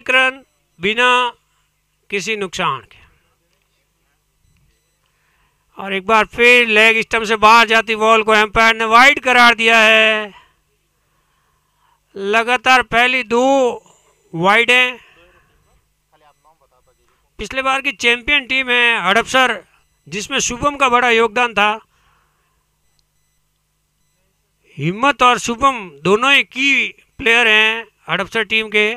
एक रन बिना किसी नुकसान के। और एक बार फिर लेग स्टंप से बाहर जाती बॉल को एम्पायर ने वाइड करार दिया है। लगातार पहली 2 वाइडें। पिछले बार की चैंपियन टीम है हड़पसर, जिसमें शुभम का बड़ा योगदान था। हिम्मत और शुभम दोनों ही की प्लेयर हैं हड़पसर टीम के।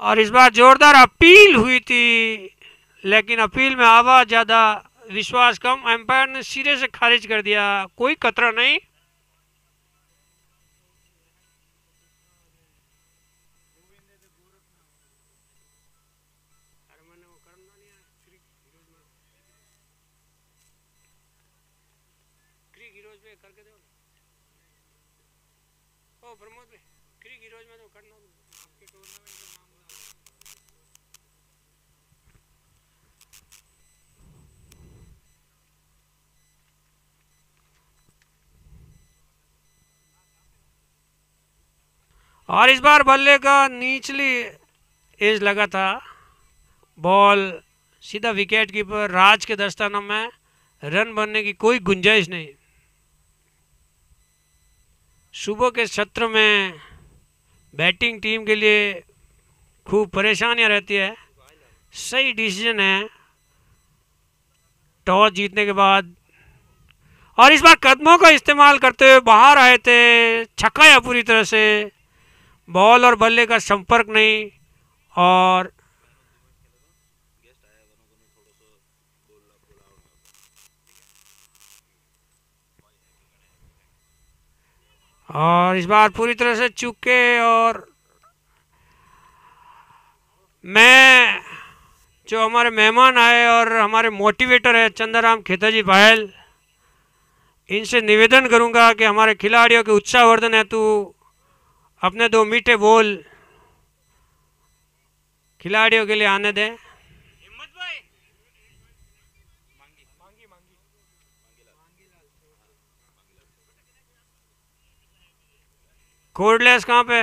और इस बार जोरदार अपील हुई थी, लेकिन अपील में आवाज ज्यादा विश्वास कम। एम्पायर ने सिरे से खारिज कर दिया, कोई खतरा नहीं। और इस बार बल्ले का निचली एज लगा था, बॉल सीधा विकेट कीपर राज के दस्तानों में, रन बनने की कोई गुंजाइश नहीं। सुबह के सत्र में बैटिंग टीम के लिए खूब परेशानियां रहती है। सही डिसीजन है टॉस जीतने के बाद। और इस बार कदमों का इस्तेमाल करते हुए बाहर आए थे, छक्का पूरी तरह से। बॉल और बल्ले का संपर्क नहीं। और इस बार पूरी तरह से चूके। और मैं जो हमारे मेहमान आए और हमारे मोटिवेटर है चंद्राराम खेताजी भायल, इनसे निवेदन करूंगा कि हमारे खिलाड़ियों के उत्साहवर्धन हेतु अपने 2 मीठे बोल खिलाड़ियों के लिए आने दें। कोर्डलेस कहाँ पे?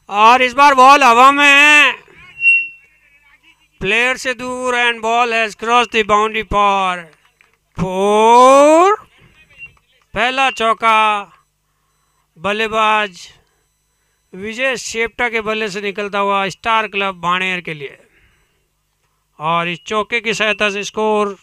और इस बार बॉल हवा में है, प्लेयर से दूर, and ball has cross the boundary for 4। पहला चौका बल्लेबाज विजय शेप्टा के बल्ले से निकलता हुआ स्टार क्लब बाणेर के लिए। और इस चौके की सहायता से स्कोर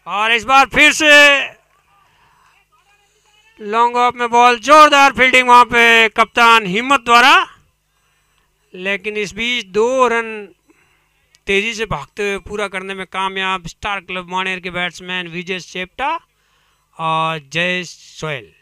और इस बार फिर से लॉन्ग ऑफ में बॉल, जोरदार फील्डिंग वहां पे कप्तान हिम्मत द्वारा, लेकिन इस बीच 2 रन तेजी से भागते हुए पूरा करने में कामयाब स्टार क्लब मानेर के बैट्समैन विजय शेप्टा और जय सोहेल।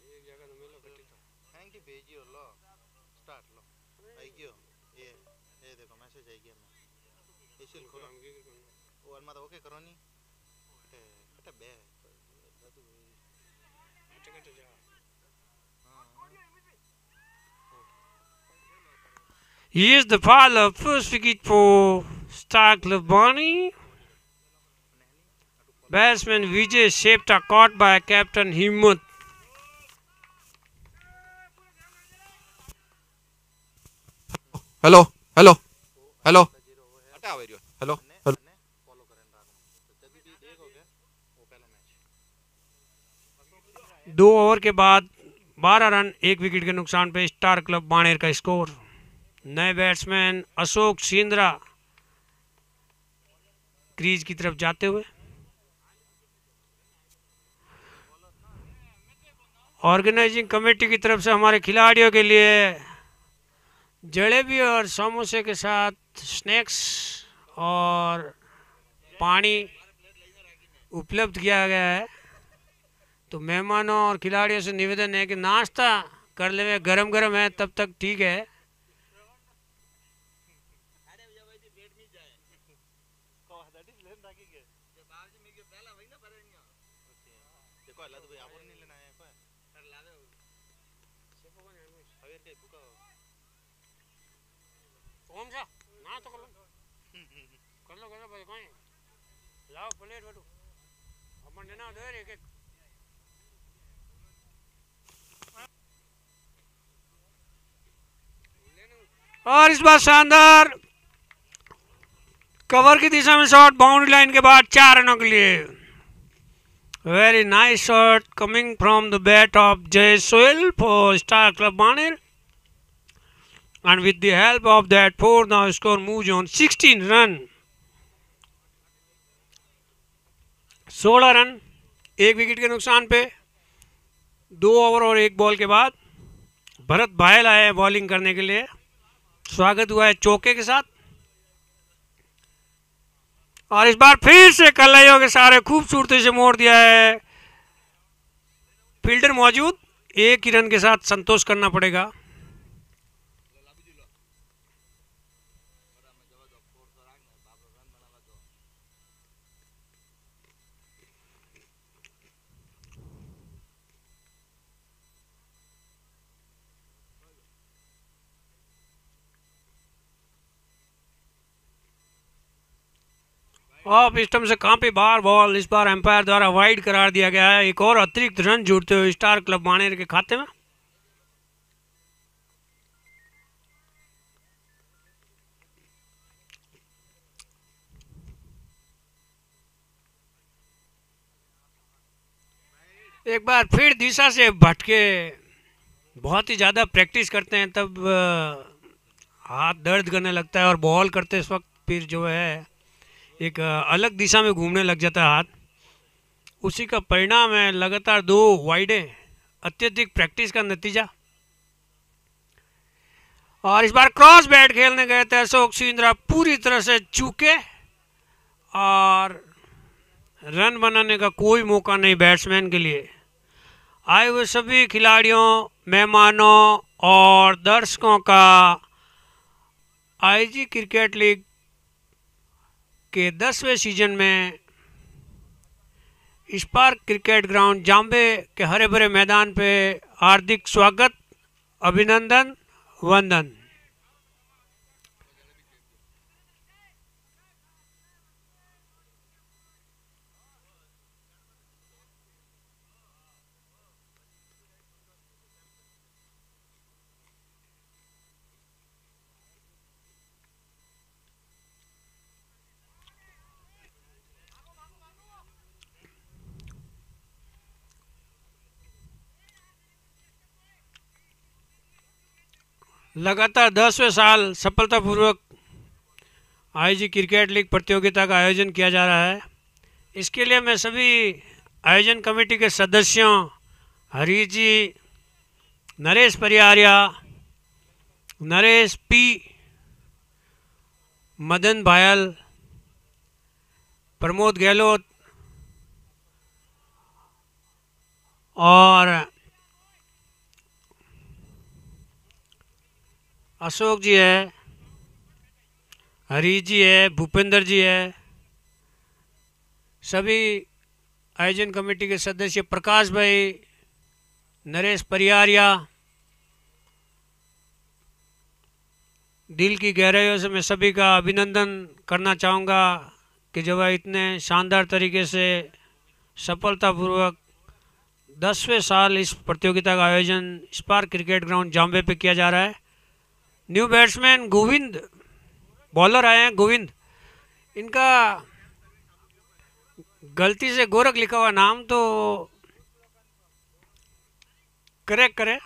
थैंक यू भेजियो लो स्टार्ट लो आई गयो ये देखो मैसेज आई गया मैं इसी खोलो और मत ओके करो नहीं कटे बे He is the father of first wicket for Star Club Barney. Batsman Vijay Shepta caught by captain Himmat. Hello hello hello hello hello 2 over के बाद 12 रन 1 विकेट के नुकसान पे स्टार क्लब बाणेर का स्कोर। नए बैट्समैन अशोक सिंद्रा क्रीज की तरफ जाते हुए। ऑर्गेनाइजिंग कमेटी की तरफ से हमारे खिलाड़ियों के लिए जलेबी और समोसे के साथ स्नैक्स और पानी उपलब्ध किया गया है। तो मेहमानों और खिलाड़ियों से निवेदन है कि नाश्ता कर ले, गरम गरम है तब तक ठीक है। लाओ प्लेट बटू अपन देना दे एक एक। और इस बार शानदार कवर की दिशा में शॉट बाउंड्री लाइन के बाद 4 रनों के लिए। Very nice shot coming from the bat of Jay Sohail for Star Club Baner, and with the help of that 4 now score moves on 16 run। 16 run 1 wicket के नुकसान पे 2 ओवर और 1 बॉल के बाद भरत भायल आए बॉलिंग करने के लिए। स्वागत हुआ है चौके के साथ और इस बार फिर से कलाइयों के सारे खूबसूरती से मोड़ दिया है। फील्डर मौजूद, 1 ही रन के साथ संतोष करना पड़ेगा। ऑफ स्टंप से काफी बार बॉल इस बार एम्पायर द्वारा वाइड करार दिया गया है। एक और अतिरिक्त रन जुड़ते हुए स्टार क्लब बाणेर के खाते में। एक बार फिर दिशा से भटके, बहुत ही ज़्यादा प्रैक्टिस करते हैं तब हाथ दर्द करने लगता है और बॉल करते इस वक्त फिर जो है एक अलग दिशा में घूमने लग जाता है हाथ। उसी का परिणाम है लगातार 2 वाइडें, अत्यधिक प्रैक्टिस का नतीजा। और इस बार क्रॉस बैट खेलने गए थे अशोक सिंद्रा, पूरी तरह से चूके और रन बनाने का कोई मौका नहीं बैट्समैन के लिए। आए हुए सभी खिलाड़ियों, मेहमानों और दर्शकों का आईजी क्रिकेट लीग के 10वें सीजन में स्पार्क क्रिकेट ग्राउंड जाम्बे के हरे भरे मैदान पे हार्दिक स्वागत, अभिनंदन, वंदन। लगातार 10वें साल सफलतापूर्वक आईजी क्रिकेट लीग प्रतियोगिता का आयोजन किया जा रहा है। इसके लिए मैं सभी आयोजन कमेटी के सदस्यों हरीश जी, नरेश परियारिया, नरेश पी, मदन भायल, प्रमोद गहलोत और अशोक जी है, हरीश जी है, भूपेंद्र जी है, सभी आयोजन कमेटी के सदस्य, प्रकाश भाई, नरेश परियारिया, दिल की गहराइयों से मैं सभी का अभिनंदन करना चाहूँगा कि जब वह इतने शानदार तरीके से सफलतापूर्वक 10वें साल इस प्रतियोगिता का आयोजन स्पार्क क्रिकेट ग्राउंड जाम्बे पे किया जा रहा है। न्यू बैट्समैन गोविंद, बॉलर आए हैं गोविंद, इनका गलती से गोरख लिखा हुआ नाम तो करेक्ट करें।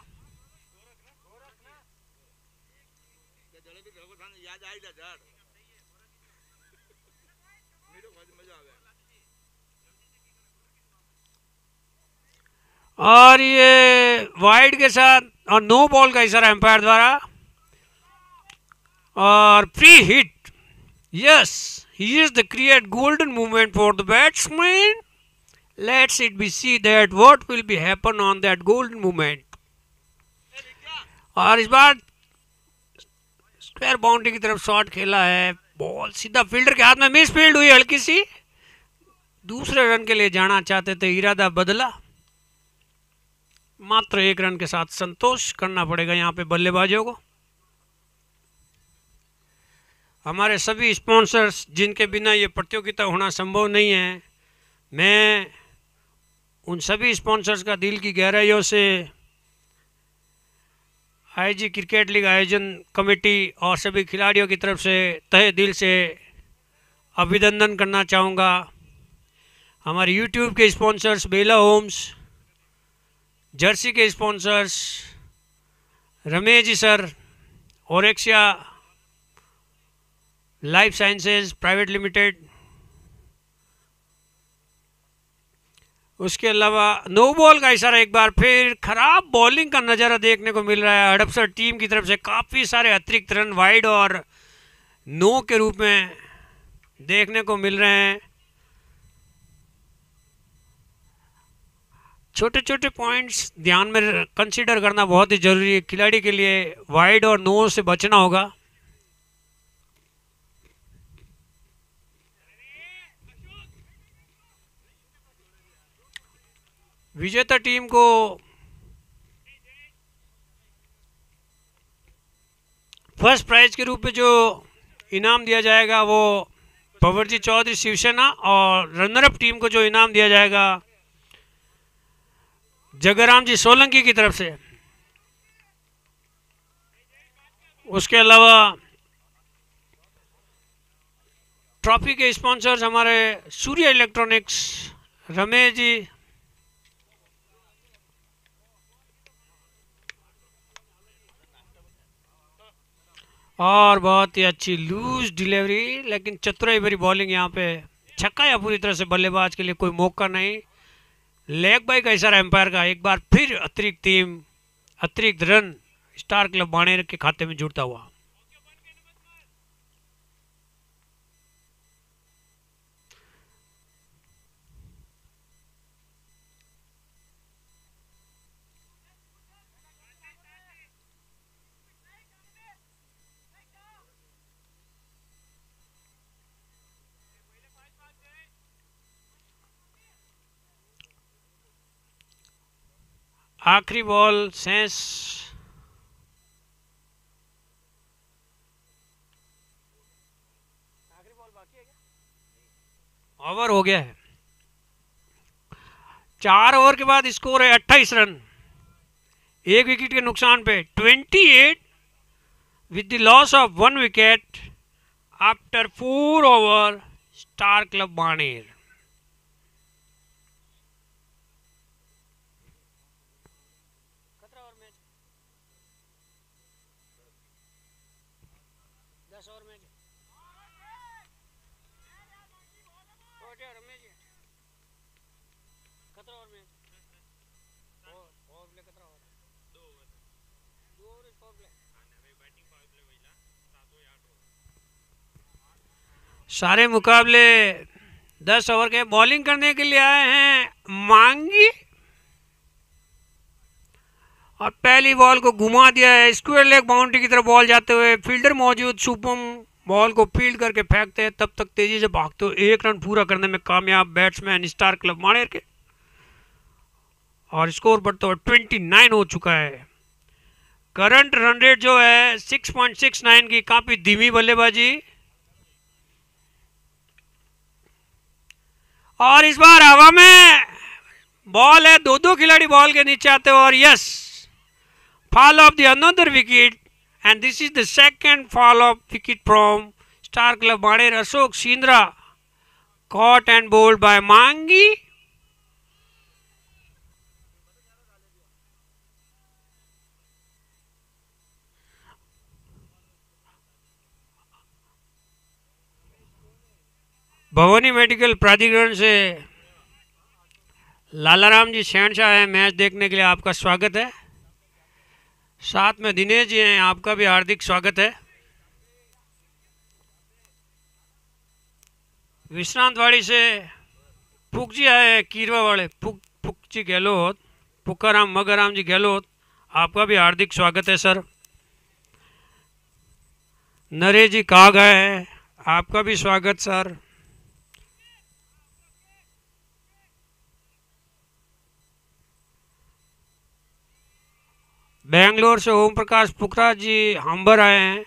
और ये वाइड के साथ और नो बॉल का इशारा एम्पायर द्वारा और pre hit. Yes, he is the create golden movement for the batsman. Let's it be see that what will be happen on that golden movement. और इस बार स्क्वायर बाउंड्री की तरफ shot खेला है, बॉल सीधा fielder के हाथ में मिस फील्ड हुई हल्की सी, दूसरे रन के लिए जाना चाहते थे, इरादा बदला, मात्र 1 रन के साथ संतोष करना पड़ेगा यहाँ पे बल्लेबाजों को। हमारे सभी स्पॉन्सर्स जिनके बिना ये प्रतियोगिता होना संभव नहीं है, मैं उन सभी स्पॉन्सर्स का दिल की गहराइयों से आईजी क्रिकेट लीग आयोजन कमेटी और सभी खिलाड़ियों की तरफ से तहे दिल से अभिनंदन करना चाहूँगा। हमारे यूट्यूब के स्पॉन्सर्स बेला होम्स, जर्सी के sponsors Ramesh ji sir, Orexia Life Sciences Private Limited, उसके अलावा नो बॉल का इशारा एक बार फिर, खराब बॉलिंग का नज़ारा देखने को मिल रहा है। हड़पसर टीम की तरफ से काफ़ी सारे अतिरिक्त रन वाइड और नो के रूप में देखने को मिल रहे हैं। छोटे छोटे पॉइंट्स ध्यान में कंसीडर करना बहुत ही जरूरी है, खिलाड़ी के लिए वाइड और नो से बचना होगा। विजेता टीम को फर्स्ट प्राइज के रूप में जो इनाम दिया जाएगा वो पवरजी चौधरी शिवसेना, और रनरअप टीम को जो इनाम दिया जाएगा जगराम जी सोलंकी की तरफ से। उसके अलावा ट्रॉफी के स्पॉन्सर्स हमारे सूर्य इलेक्ट्रॉनिक्स, रमेश जी, और बहुत ही अच्छी लूज डिलीवरी, लेकिन चतुराई भरी बॉलिंग यहाँ पे, छक्का या पूरी तरह से बल्लेबाज के लिए कोई मौका नहीं। लेग बाई का इशारा एम्पायर का, एक बार फिर अतिरिक्त रन स्टार क्लब बाणेर के खाते में जुड़ता हुआ। आखिरी बॉल सेंस ओवर हो गया है। 4 ओवर के बाद स्कोर है 28 रन, 1 विकेट के नुकसान पे 28 with the loss of 1 wicket after 4 over star Club Baner. सारे मुकाबले 10 ओवर के। बॉलिंग करने के लिए आए हैं मांगी और पहली बॉल को घुमा दिया है, स्क्वायर लेग बाउंड्री की तरफ बॉल जाते हुए फील्डर मौजूद, शुभम बॉल को फील्ड करके फेंकते हैं, तब तक तेजी से भागते हुए 1 रन पूरा करने में कामयाब बैट्समैन स्टार क्लब माणेर के, और स्कोर बढ़ता हुआ 29 हो चुका है। करंट रन रेट जो है 6.69 की, काफी धीमी बल्लेबाजी। और इस बार हवा में बॉल है, दो खिलाड़ी बॉल के नीचे आते हैं, और yes, fall of the another wicket, and this is the second fall of wicket from Star Club Maner. Ashok Shindra caught and bowled by Mangi. Bhavani medical प्राधिकरण से लालाराम जी शहनशाह है, मैच देखने के लिए आपका स्वागत है। साथ में दिनेश जी हैं, आपका भी हार्दिक स्वागत है। विश्रांतवाड़ी से पुक जी आए हैं, कीरवा वाले पुक जी गहलोत, पुकाराम मगाराम जी गहलोत, आपका भी हार्दिक स्वागत है सर। नरेश जी काग आए हैं, आपका भी स्वागत सर। बेंगलोर से ओम प्रकाश पुकरा जी हम्बर आए हैं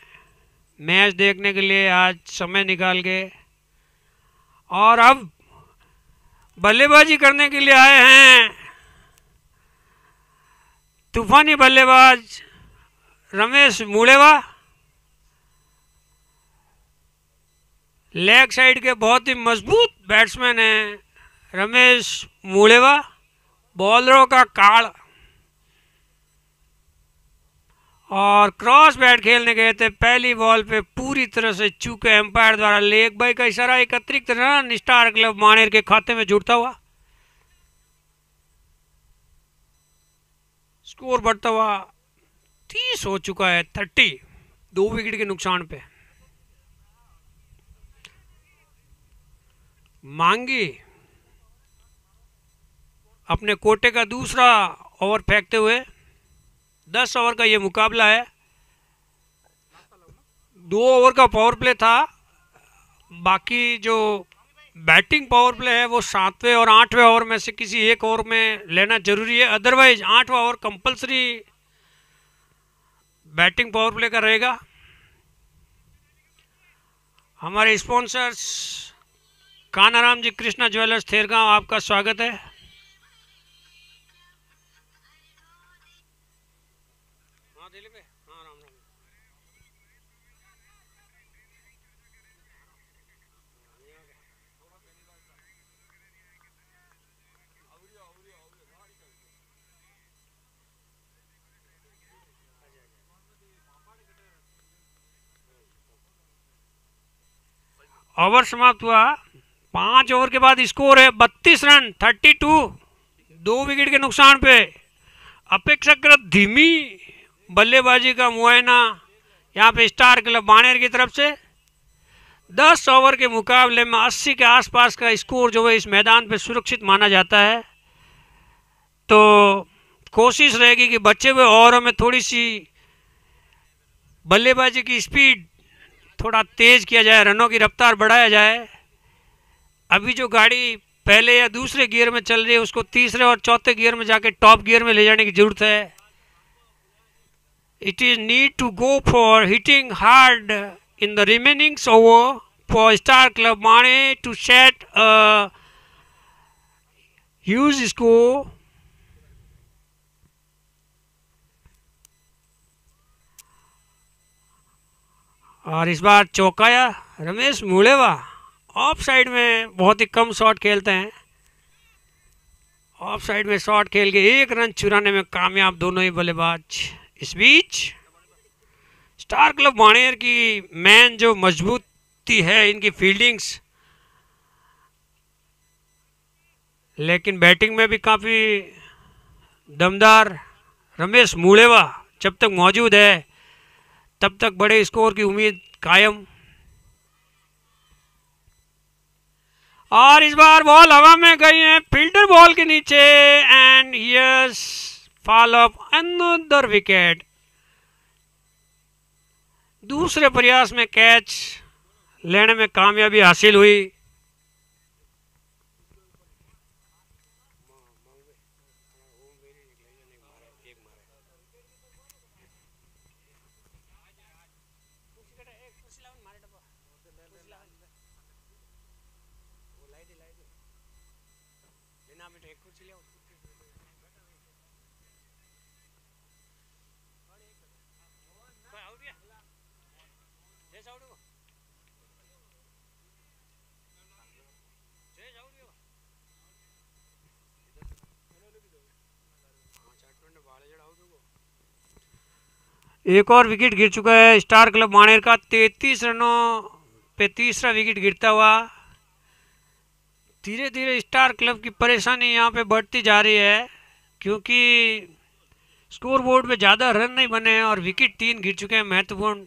मैच देखने के लिए, आज समय निकाल के, और अब बल्लेबाजी करने के लिए आए हैं तूफानी बल्लेबाज रमेश मुड़ेवा। लेग साइड के बहुत ही मजबूत बैट्समैन हैं रमेश मुड़ेवा, बॉलरों का काल, और क्रॉस बैट खेलने गए थे। पहली बॉल पे पूरी तरह से चूके एम्पायर द्वारा लेग बाई का इशारा, एक अतिरिक्त रन स्टार क्लब माणेर के खाते में जुड़ता हुआ। स्कोर बढ़ता हुआ 30 हो चुका है, 30, 2 विकेट के नुकसान पे। मांगी अपने कोटे का दूसरा ओवर फेंकते हुए, 10 ओवर का ये मुकाबला है, 2 ओवर का पावर प्ले था, बाकी जो बैटिंग पावर प्ले है वो 7वें और 8वें ओवर में से किसी एक ओवर में लेना जरूरी है, अदरवाइज 8वां over compulsory batting power play का रहेगा। हमारे स्पॉन्सर्स कानाराम जी कृष्णा ज्वेलर्स थेरगांव, आपका स्वागत है। ओवर समाप्त हुआ, 5 ओवर के बाद स्कोर है 32 रन, 32, 2 विकेट के नुकसान पे। अपेक्षाकृत धीमी बल्लेबाजी का मुआयना यहाँ पे स्टार क्लब माणेर की तरफ से। 10 ओवर के मुकाबले में 80 के आसपास का स्कोर जो है इस मैदान पे सुरक्षित माना जाता है, तो कोशिश रहेगी कि बचे हुए ओवरों में थोड़ी सी बल्लेबाजी की स्पीड थोड़ा तेज किया जाए, रनों की रफ्तार बढ़ाया जाए। अभी जो गाड़ी पहले या दूसरे गियर में चल रही है उसको तीसरे और चौथे गियर में जाके टॉप गियर में ले जाने की जरूरत है। It is need to go for hitting hard in the remainings over for Star Club माणे to set a huge score. और इस बार चौकाया रमेश मुड़ेवा, ऑफ साइड में बहुत ही कम शॉट खेलते हैं, ऑफ साइड में शॉट खेल के 1 रन चुराने में कामयाब दोनों ही बल्लेबाज। इस बीच स्टार क्लब माणेर की मैन जो मजबूती है इनकी फील्डिंग्स, लेकिन बैटिंग में भी काफ़ी दमदार रमेश मुड़ेवा जब तक मौजूद है तब तक बड़े स्कोर की उम्मीद कायम। और इस बार बॉल हवा में गई है फील्डर बॉल के नीचे, and yes fall of another wicket. दूसरे प्रयास में कैच लेने में कामयाबी हासिल हुई। एक और विकेट गिर चुका है स्टार क्लब बाणेर का। 33 रनों पे तीसरा विकेट गिरता हुआ। धीरे धीरे स्टार क्लब की परेशानी यहाँ पे बढ़ती जा रही है, क्योंकि स्कोर बोर्ड पे ज़्यादा रन नहीं बने हैं और विकेट 3 गिर चुके हैं महत्वपूर्ण।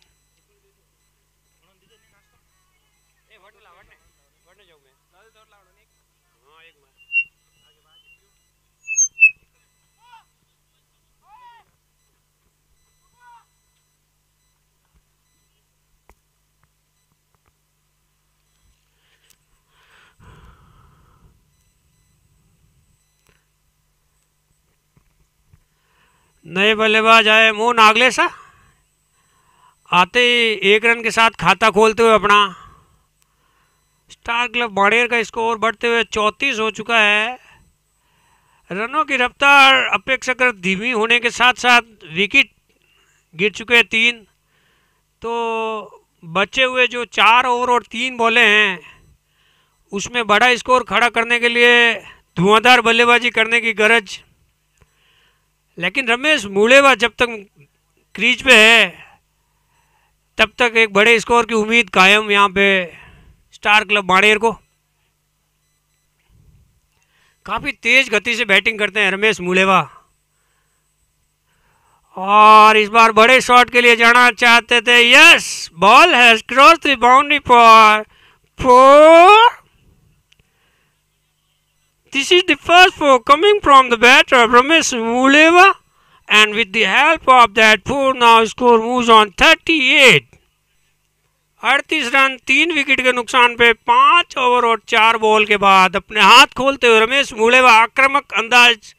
नए बल्लेबाज आए मोहन आगलेसा, आते ही 1 रन के साथ खाता खोलते हुए अपना। स्टार क्लब बाणेर का स्कोर बढ़ते हुए 34 हो चुका है। रनों की रफ्तार अपेक्षाकृत धीमी होने के साथ साथ विकेट गिर चुके हैं 3। तो बचे हुए जो 4 ओवर और 3 बॉलें हैं उसमें बड़ा स्कोर खड़ा करने के लिए धुआंधार बल्लेबाजी करने की गरज। लेकिन रमेश मुलेवा जब तक क्रीज पे है तब तक एक बड़े स्कोर की उम्मीद कायम यहाँ पे स्टार क्लब बाणेर को। काफ़ी तेज गति से बैटिंग करते हैं रमेश मुलेवा और इस बार बड़े शॉट के लिए जाना चाहते थे। Yes, ball has cross the boundary for 4। This is the first 4 coming from the batter Ramesh Muleva, and with the help of that 4 now score moves on 38। 38 run 3 wicket के नुकसान पे 5 ओवर और 4 ball के बाद अपने हाथ खोलते हुए रमेश मुलेवा आक्रामक अंदाज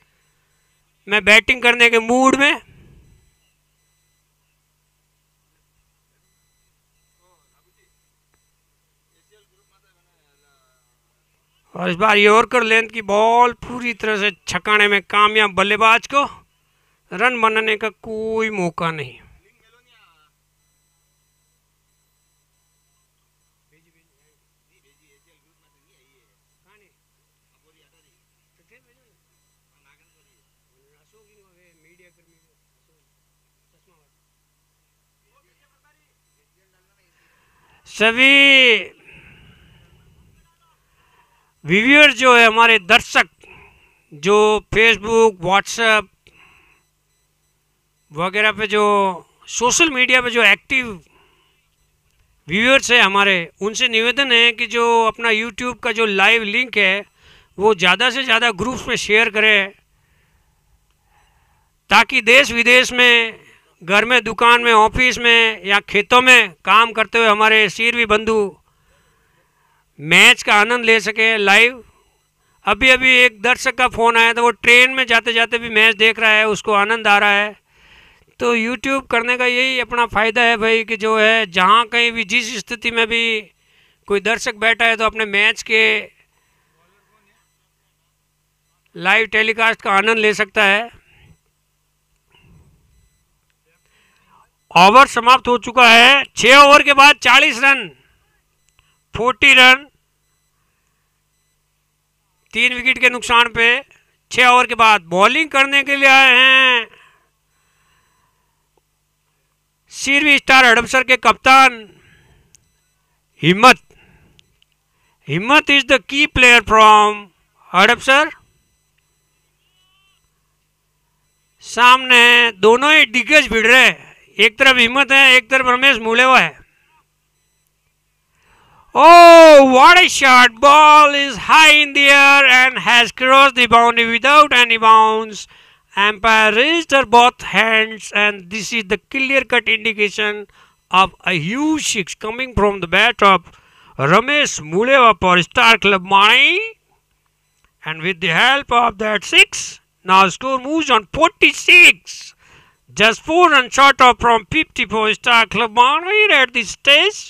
में बैटिंग करने के मूड में। और इस बार यॉर्कर लेंथ की बॉल पूरी तरह से छकाने में कामयाब बल्लेबाज को रन बनाने का कोई मौका नहीं। सभी व्यूअर जो है हमारे दर्शक जो फेसबुक व्हाट्सएप वगैरह पे जो सोशल मीडिया पे जो एक्टिव व्यूअर्स है हमारे, उनसे निवेदन है कि जो अपना यूट्यूब का जो लाइव लिंक है वो ज़्यादा से ज़्यादा ग्रुप्स में शेयर करें, ताकि देश विदेश में, घर में, दुकान में, ऑफिस में या खेतों में काम करते हुए हमारे सीरवी बंधु मैच का आनंद ले सके लाइव। अभी अभी एक दर्शक का फ़ोन आया था, वो ट्रेन में जाते जाते भी मैच देख रहा है, उसको आनंद आ रहा है। तो यूट्यूब करने का यही अपना फ़ायदा है भाई कि जो है जहाँ कहीं भी जिस स्थिति में भी कोई दर्शक बैठा है तो अपने मैच के लाइव टेलीकास्ट का आनंद ले सकता है। ओवर समाप्त हो चुका है। 6 ओवर के बाद 40 रन, 40 रन 3 विकेट के नुकसान पे 6 ओवर के बाद। बॉलिंग करने के लिए आए हैं सीरवी स्टार हडपसर के कप्तान हिम्मत। हिम्मत is the key player from Hadapsar. सामने दोनों ही दिग्गज भिड़ रहे हैं, एक तरफ हिम्मत है, एक तरफ रमेश मुलेवा है। Oh, what a shot! Ball is high in the air and has crossed the boundary without any bounce, Umpire raised her both hands, and this is the clear-cut indication of a huge six coming from the bat of Ramesh Muleva for Star Club Mani. And with the help of that six, now score moves on 46. Just 4 runs short of from 50 for Star Club Mani at this stage.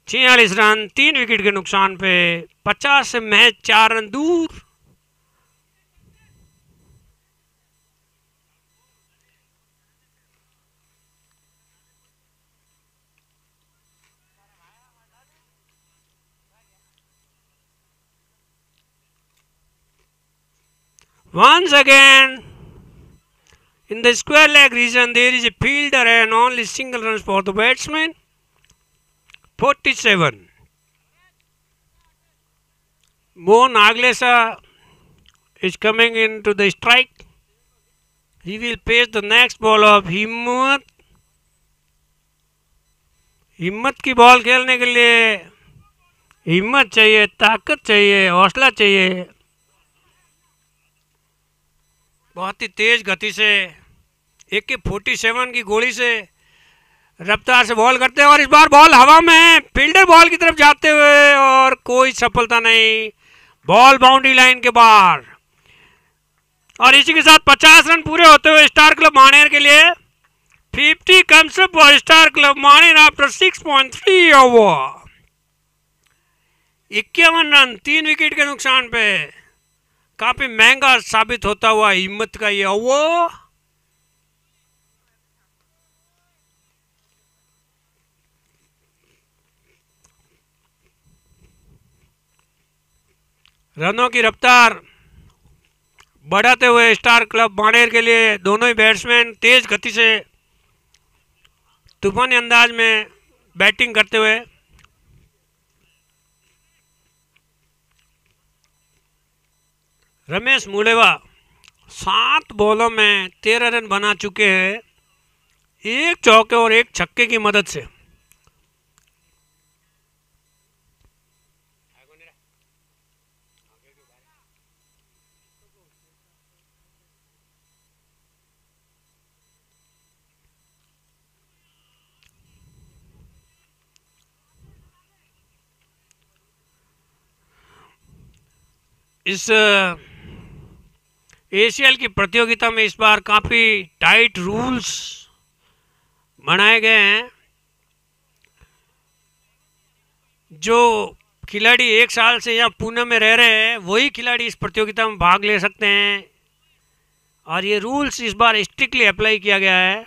छियालीस run 3 wicket के नुकसान पे 50 से महज 4 run दूर। Once again, in the square leg region, there is a fielder and only single runs for the batsman. 47. Mohan Aglesa is coming into the strike. He will face the next ball of हिम्मत। हिम्मत की ball खेलने के लिए हिम्मत चाहिए, ताकत चाहिए, हौसला चाहिए। बहुत ही तेज गति से AK-47 की गोली से रफ्तार से बॉल करते हैं और इस बार बॉल हवा में है, फील्डर बॉल की तरफ जाते हुए और कोई सफलता नहीं। बॉल बाउंड्री लाइन के बाहर और इसी के साथ 50 रन पूरे होते हुए स्टार क्लब मानेर के लिए 50 comes up for Star Club मानेर आफ्टर 6.3 ओवर। 51 रन 3 विकेट के नुकसान पे काफी महंगा साबित होता हुआ हिम्मत का ये ओवर। रनों की रफ्तार बढ़ाते हुए स्टार क्लब मानेर के लिए दोनों ही बैट्समैन तेज गति से तूफानी अंदाज में बैटिंग करते हुए रमेश मुलेवा 7 बॉलों में 13 रन बना चुके हैं, 1 चौके और 1 छक्के की मदद से। इस एशियल की प्रतियोगिता में इस बार काफ़ी टाइट रूल्स बनाए गए हैं। जो खिलाड़ी 1 साल से यहाँ पुणे में रह रहे हैं वही खिलाड़ी इस प्रतियोगिता में भाग ले सकते हैं और ये रूल्स इस बार स्ट्रिक्टली अप्लाई किया गया है।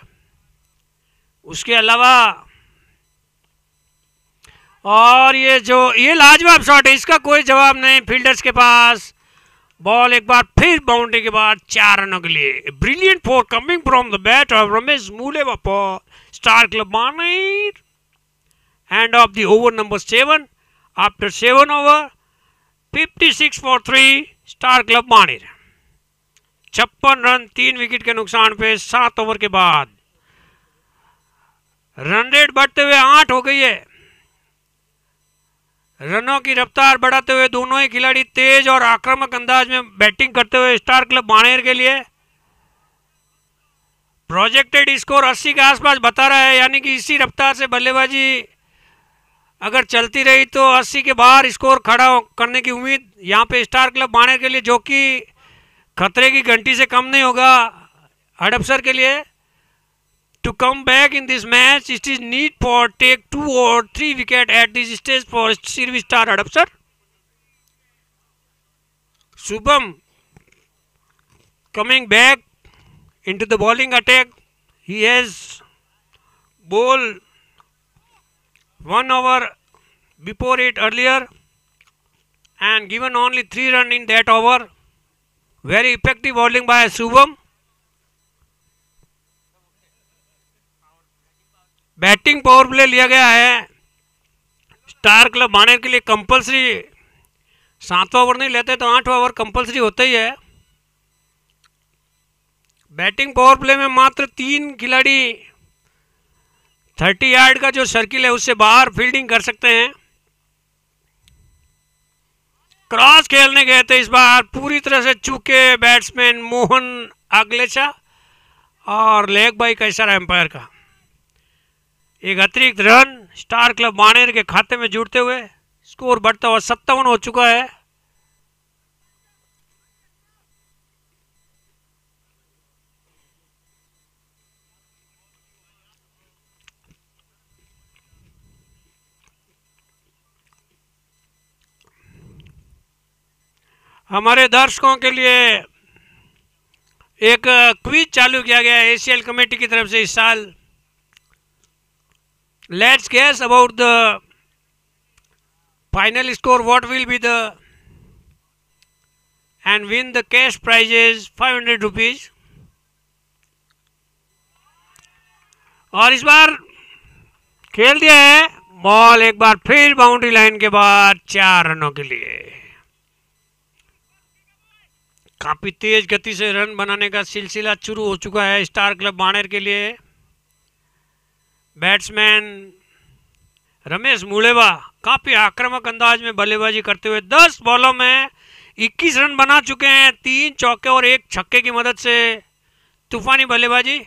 उसके अलावा और ये लाजवाब शॉट है, इसका कोई जवाब नहीं फील्डर्स के पास। बॉल एक बार फिर बाउंड्री के बाद 4 रनों के लिए। Brilliant four coming from the bat of Ramesh Mulewa for Star Club Maner. End of the over number 7 after 7 over 56 for 3 Star Club Maner. 56 run 3 wicket के नुकसान पे 7 ओवर के बाद रन रेट बढ़ते हुए 8 हो गई है। रनों की रफ्तार बढ़ाते हुए दोनों ही खिलाड़ी तेज और आक्रामक अंदाज में बैटिंग करते हुए स्टार क्लब मानेर के लिए प्रोजेक्टेड स्कोर 80 के आसपास बता रहा है, यानी कि इसी रफ्तार से बल्लेबाजी अगर चलती रही तो 80 के बाहर स्कोर खड़ा करने की उम्मीद यहाँ पे स्टार क्लब मानेर के लिए, जो कि खतरे की घंटी से कम नहीं होगा हडपसर के लिए। To come back in this match, it is need for take 2 or 3 wicket at this stage for Sirvi Star Hadapsar. Shubham coming back into the bowling attack. He has bowled 1 over before it earlier and given only 3 runs in that over. Very effective bowling by Shubham. Batting power play लिया गया है star Club मानेर के लिए compulsory. 7 over नहीं लेते तो 8 over compulsory होता ही है। बैटिंग पावर प्ले में मात्र 3 खिलाड़ी 30 यार्ड का जो सर्किल है उससे बाहर फील्डिंग कर सकते हैं। क्रॉस खेलने गए थे, इस बार पूरी तरह से चूके बैट्समैन मोहन आगलेचा और लेग बाई का इशारा एम्पायर का। एक अतिरिक्त रन स्टार क्लब बाणेर के खाते में जुड़ते हुए स्कोर बढ़ता हुआ 57 हो चुका है। हमारे दर्शकों के लिए एक क्विज चालू किया गया है एसीएल कमेटी की तरफ से इस साल। Let's guess about the final score, what will be the end win the cash prizes 500 rupees. और इस बार खेल दिया है बॉल एक बार फिर बाउंड्री लाइन के बाद 4 रनों के लिए। काफी तेज गति से रन बनाने का सिलसिला शुरू हो चुका है स्टार क्लब बाणेर के लिए। बैट्समैन रमेश मुलेवा काफी आक्रामक अंदाज में बल्लेबाजी करते हुए 10 बॉलों में 21 रन बना चुके हैं, 3 चौके और 1 छक्के की मदद से तूफानी बल्लेबाजी।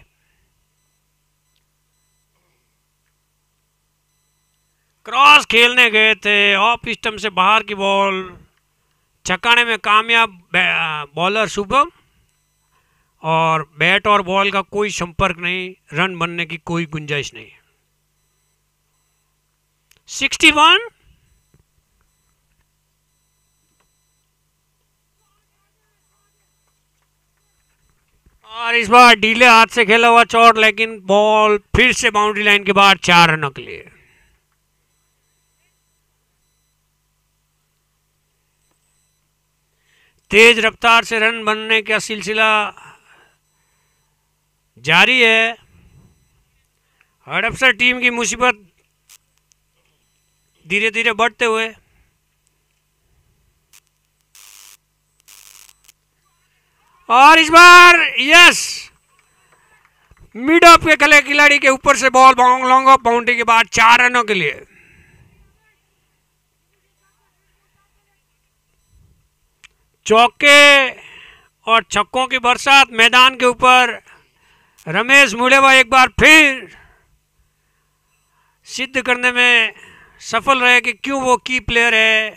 क्रॉस खेलने गए थे, ऑफ स्टंप से बाहर की बॉल छक्काने में कामयाब बॉलर शुभम, और बैट और बॉल का कोई संपर्क नहीं, रन बनने की कोई गुंजाइश नहीं। 61। और इस बार ढीले हाथ से खेला हुआ चौट, लेकिन बॉल फिर से बाउंड्री लाइन के बाद 4 रनों के लिए। तेज रफ्तार से रन बनने का सिलसिला जारी है। हड़पसर टीम की मुसीबत धीरे धीरे बढ़ते हुए। और इस बार यस, मिड ऑफ के खिले खिलाड़ी के ऊपर से बॉल लॉन्ग ऑफ बाउंड्री के बाद 4 रनों के लिए। चौके और छक्कों की बरसात मैदान के ऊपर। रमेश मुलेवा एक बार फिर सिद्ध करने में सफल रहे कि क्यों वो की प्लेयर है।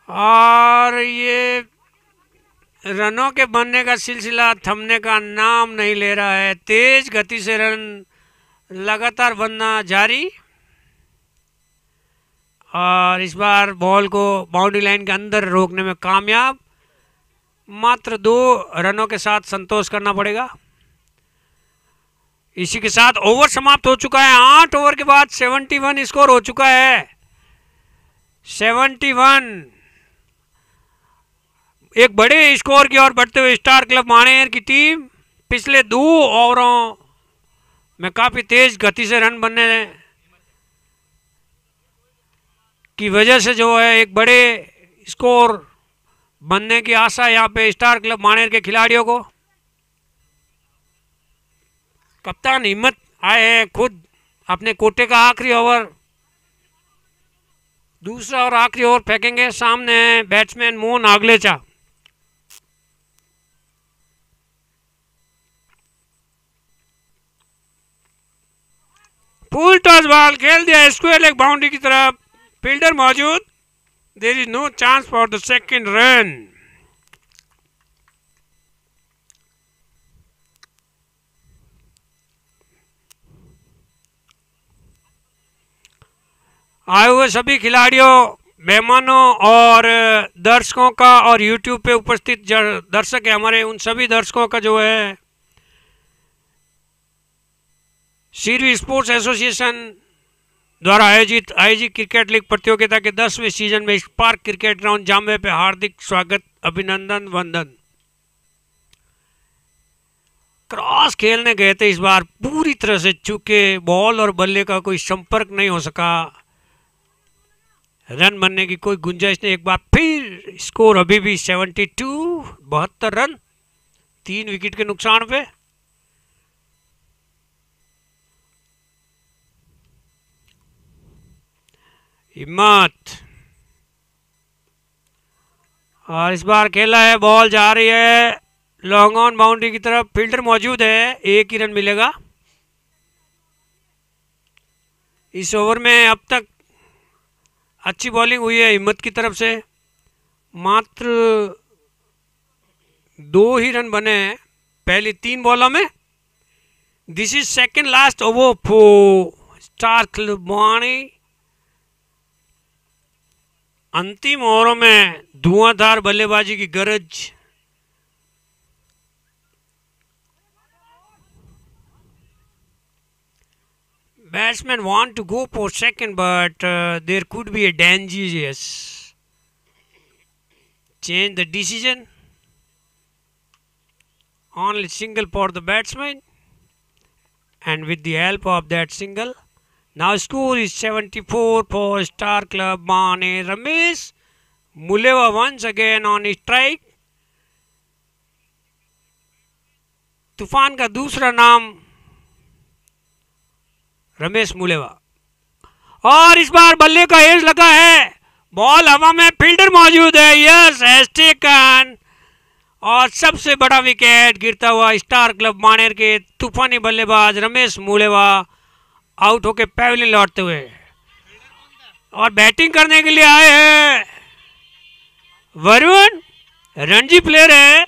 और ये रनों के बनने का सिलसिला थमने का नाम नहीं ले रहा है, तेज गति से रन लगातार बनना जारी। और इस बार बॉल को बाउंड्री लाइन के अंदर रोकने में कामयाब। मात्र 2 रनों के साथ संतोष करना पड़ेगा। इसी के साथ ओवर समाप्त हो चुका है। 8 ओवर के बाद 71 स्कोर हो चुका है। 71 एक बड़े स्कोर की ओर बढ़ते हुए स्टार क्लब बाणेर की टीम पिछले 2 ओवरों में काफी तेज गति से रन बनने की वजह से जो है एक बड़े स्कोर बनने की आशा यहाँ पे स्टार क्लब बाणेर के खिलाड़ियों को। कप्तान हिम्मत आए हैं खुद अपने कोटे का आखिरी ओवर, दूसरा और आखिरी ओवर फेंकेंगे। सामने है batsman Mohan Aglecha. Full toss ball खेल दिया स्क्वायर लेग बाउंड्री की तरफ, फील्डर मौजूद। There is no chance for the second run. आए हुए सभी खिलाड़ियों, मेहमानों और दर्शकों का और YouTube पे उपस्थित दर्शक है हमारे, उन सभी दर्शकों का जो है सीरी स्पोर्ट्स एसोसिएशन द्वारा आयोजित क्रिकेट लीग प्रतियोगिता के 10वें सीजन में स्पार्क क्रिकेट ग्राउंड जामवे पे हार्दिक स्वागत, अभिनंदन, वंदन। क्रॉस खेलने गए थे, इस बार पूरी तरह से चूके, बॉल और बल्ले का कोई संपर्क नहीं हो सका, रन बनने की कोई गुंजाइश नहीं। एक बार फिर स्कोर अभी भी 72 रन 3 विकेट के नुकसान पे। हिम्मत। और इस बार खेला है, बॉल जा रही है लॉन्ग ऑन बाउंड्री की तरफ, फील्डर मौजूद है, एक ही रन मिलेगा। इस ओवर में अब तक अच्छी बॉलिंग हुई है हिम्मत की तरफ से, मात्र 2 ही रन बने हैं पहली 3 बॉलों में। This is second last over for Star club बाणे। अंतिम ओवरों में धुआंधार बल्लेबाजी की गरज। Batsmen want to go for second, but there could be a dangerous change the decision. Only single for the batsman, and with the help of that single, now score is 74 for Star Club Baane. Ramesh Muleva once again on strike. तूफान का दूसरा नाम रमेश मुलेवा। और इस बार बल्ले का as लगा है, बॉल हवा में, फील्डर मौजूद है, यस हैज टेकन। और सबसे बड़ा विकेट गिरता हुआ स्टार क्लब बाणेर के तूफानी बल्लेबाज रमेश मुलेवा आउट होके पैवेलियन लौटते हुए। और बैटिंग करने के लिए आए हैं वरुण, रणजी प्लेयर है,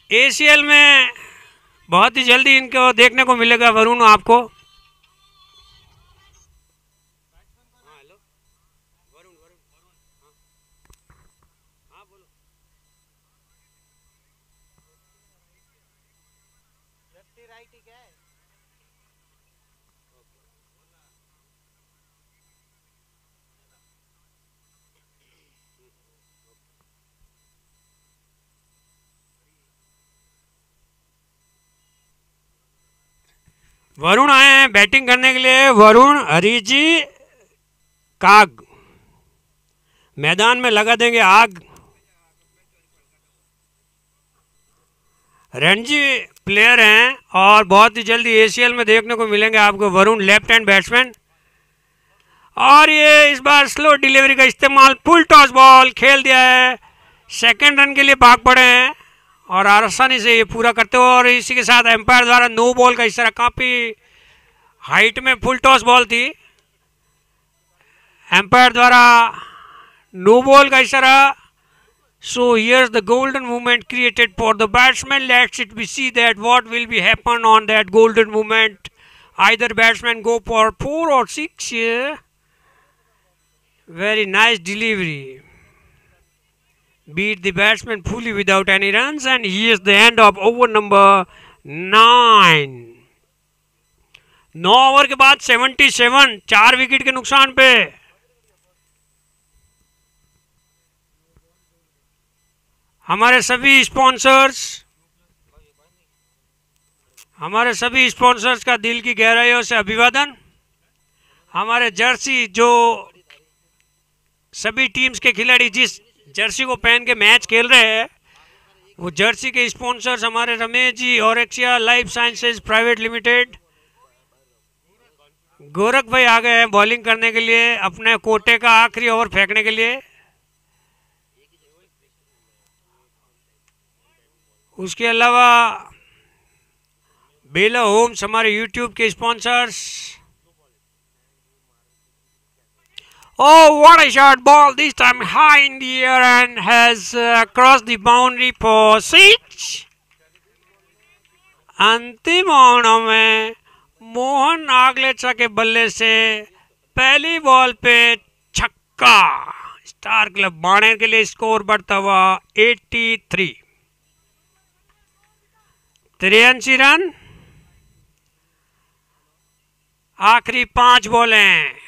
एसीएल में बहुत ही जल्दी इनको देखने को मिलेगा वरुण आपको। वरुण आए हैं बैटिंग करने के लिए, वरुण हरीजी काग मैदान में लगा देंगे आग। रणजी प्लेयर हैं और बहुत ही जल्दी एसीएल में देखने को मिलेंगे आपको वरुण, लेफ्ट हैंड बैट्समैन। और ये इस बार स्लो डिलीवरी का इस्तेमाल, फुल टॉस बॉल खेल दिया है, सेकंड रन के लिए भाग पड़े हैं और आसानी से ये पूरा करते हो। और इसी के साथ एम्पायर द्वारा नो बॉल का इशारा, काफ़ी हाइट में फुल टॉस बॉल थी, एम्पायर द्वारा नो बॉल का इशारा। So here's the golden movement created for the batsman, let's it be see that what will be happen on that golden movement. Either batsman go for 4 or 6। Very nice delivery, beat the batsman fully without any runs, and here's the end of over number 9। 9 over के बाद 77, 4 wicket के नुकसान पे। हमारे सभी sponsors का दिल की गहराइयों से अभिवादन। हमारे जर्सी, जो सभी टीम्स के खिलाड़ी जिस जर्सी को पहन के मैच खेल रहे हैं, वो जर्सी के स्पॉन्सर्स हमारे Ramesh ji, Orexia Life Sciences Private Limited. Gorakh भाई आ गए हैं बॉलिंग करने के लिए, अपने कोटे का आखिरी ओवर फेंकने के लिए। उसके अलावा बेला होम्स हमारे यूट्यूब के sponsors. Oh, what a shot ball, this time high in the air and has crossed the boundary for 6। अंतिम ओवर में मोहन नागलेचा के बल्ले से पहली बॉल पे छक्का। स्टार क्लब बाणेर के लिए स्कोर बढ़ता हुआ 83। 83 रन, आखिरी 5 बॉलें।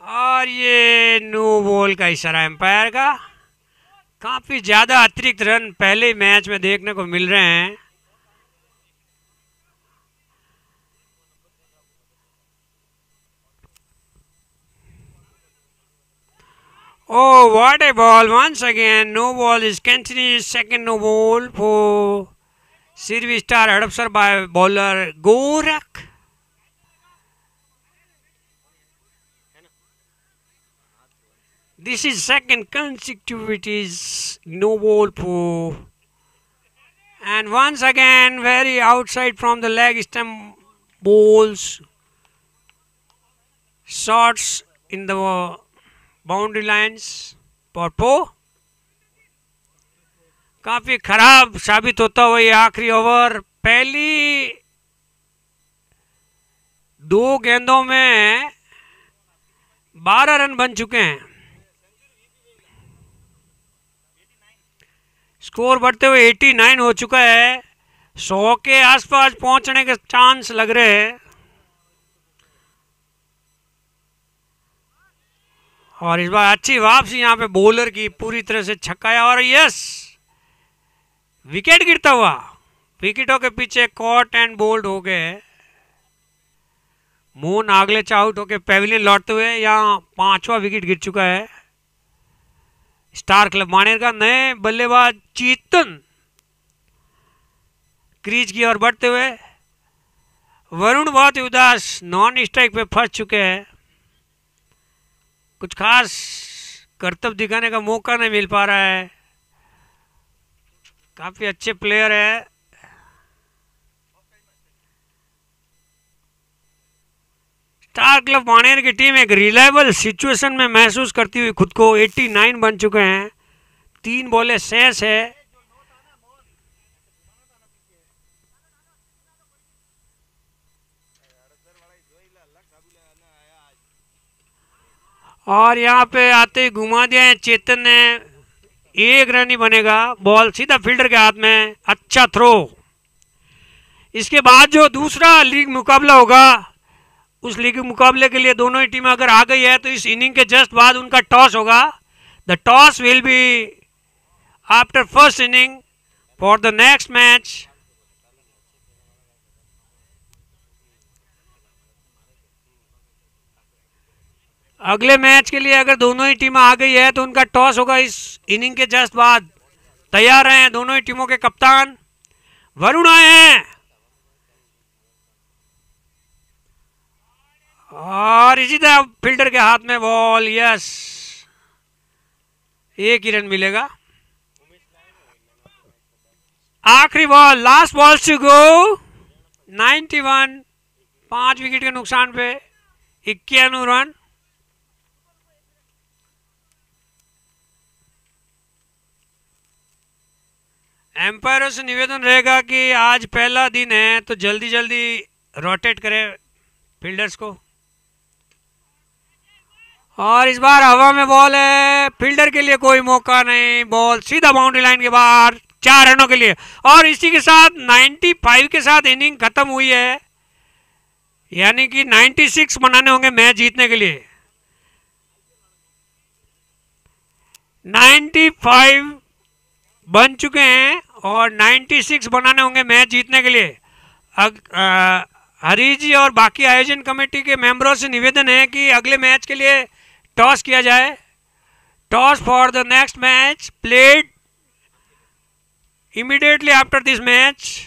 और ये नो बॉल का इशारा एम्पायर का। काफ़ी ज़्यादा अतिरिक्त रन पहले मैच में देखने को मिल रहे हैं। Oh, what a ball once again. No ball is continuous. Second no ball for Sirvi Star Hadapsar by bowler Gorak. This is second consecutive it is no ball for, and once again very outside from the leg stump balls, shots in the boundary lines पॉपो काफी खराब साबित होता हुआ ये आखिरी over. पहली 2 गेंदों में 12 रन बन चुके हैं। स्कोर बढ़ते हुए 89 हो चुका है। 100 के आसपास पहुंचने के चांस लग रहे हैं। और इस बार अच्छी वापसी यहाँ पे बॉलर की पूरी तरह से छक्काया और यस विकेट गिरता हुआ। विकेटों के पीछे कॉट एंड बोल्ड हो गए। मोहन आगले आउट होके पेविलियन लौटते हुए यहाँ 5वां विकेट गिर चुका है। स्टार क्लब मानेर का नए बल्लेबाज चेतन क्रीज की ओर बढ़ते हुए। वरुण बहुत ही उदास नॉन स्ट्राइक पे फंस चुके हैं। कुछ खास करतब दिखाने का मौका नहीं मिल पा रहा है। काफी अच्छे प्लेयर है। स्टार क्लब मानेर की टीम एक रिलायबल सिचुएशन में महसूस करती हुई खुद को 89 बन चुके हैं। 3 बॉलें शेष है। और यहाँ पे आते ही घुमा दिया है चेतन ने। 1 रन ही बनेगा। बॉल सीधा फील्डर के हाथ में। अच्छा थ्रो। इसके बाद जो दूसरा लीग मुकाबला होगा उस लीग मुकाबले के लिए दोनों ही टीमें अगर आ गई है तो इस इनिंग के जस्ट बाद उनका टॉस होगा। The toss will be after first inning for the next match. अगले मैच के लिए अगर दोनों ही टीमें आ गई है तो उनका टॉस होगा इस इनिंग के जस्ट बाद। तैयार हैं दोनों ही टीमों के कप्तान। वरुण आए हैं और इसी तरह फील्डर के हाथ में बॉल। यस 1 ही रन मिलेगा। आखिरी ball last ball to go. 91 5 wicket के नुकसान पे 91 रन। एम्पायरों से निवेदन रहेगा कि आज पहला दिन है तो जल्दी जल्दी रोटेट करें फील्डर्स को। और इस बार हवा में बॉल है। फील्डर के लिए कोई मौका नहीं। बॉल सीधा बाउंड्री लाइन के बाहर 4 रनों के लिए। और इसी के साथ 95 के साथ इनिंग खत्म हुई है। यानी कि 96 बनाने होंगे मैच जीतने के लिए। 95 बन चुके हैं और 96 बनाने होंगे मैच जीतने के लिए। हरी जी और बाकी आयोजन कमेटी के मेंबरों से निवेदन है कि अगले मैच के लिए टॉस किया जाए। Toss for the next match played immediately after this match.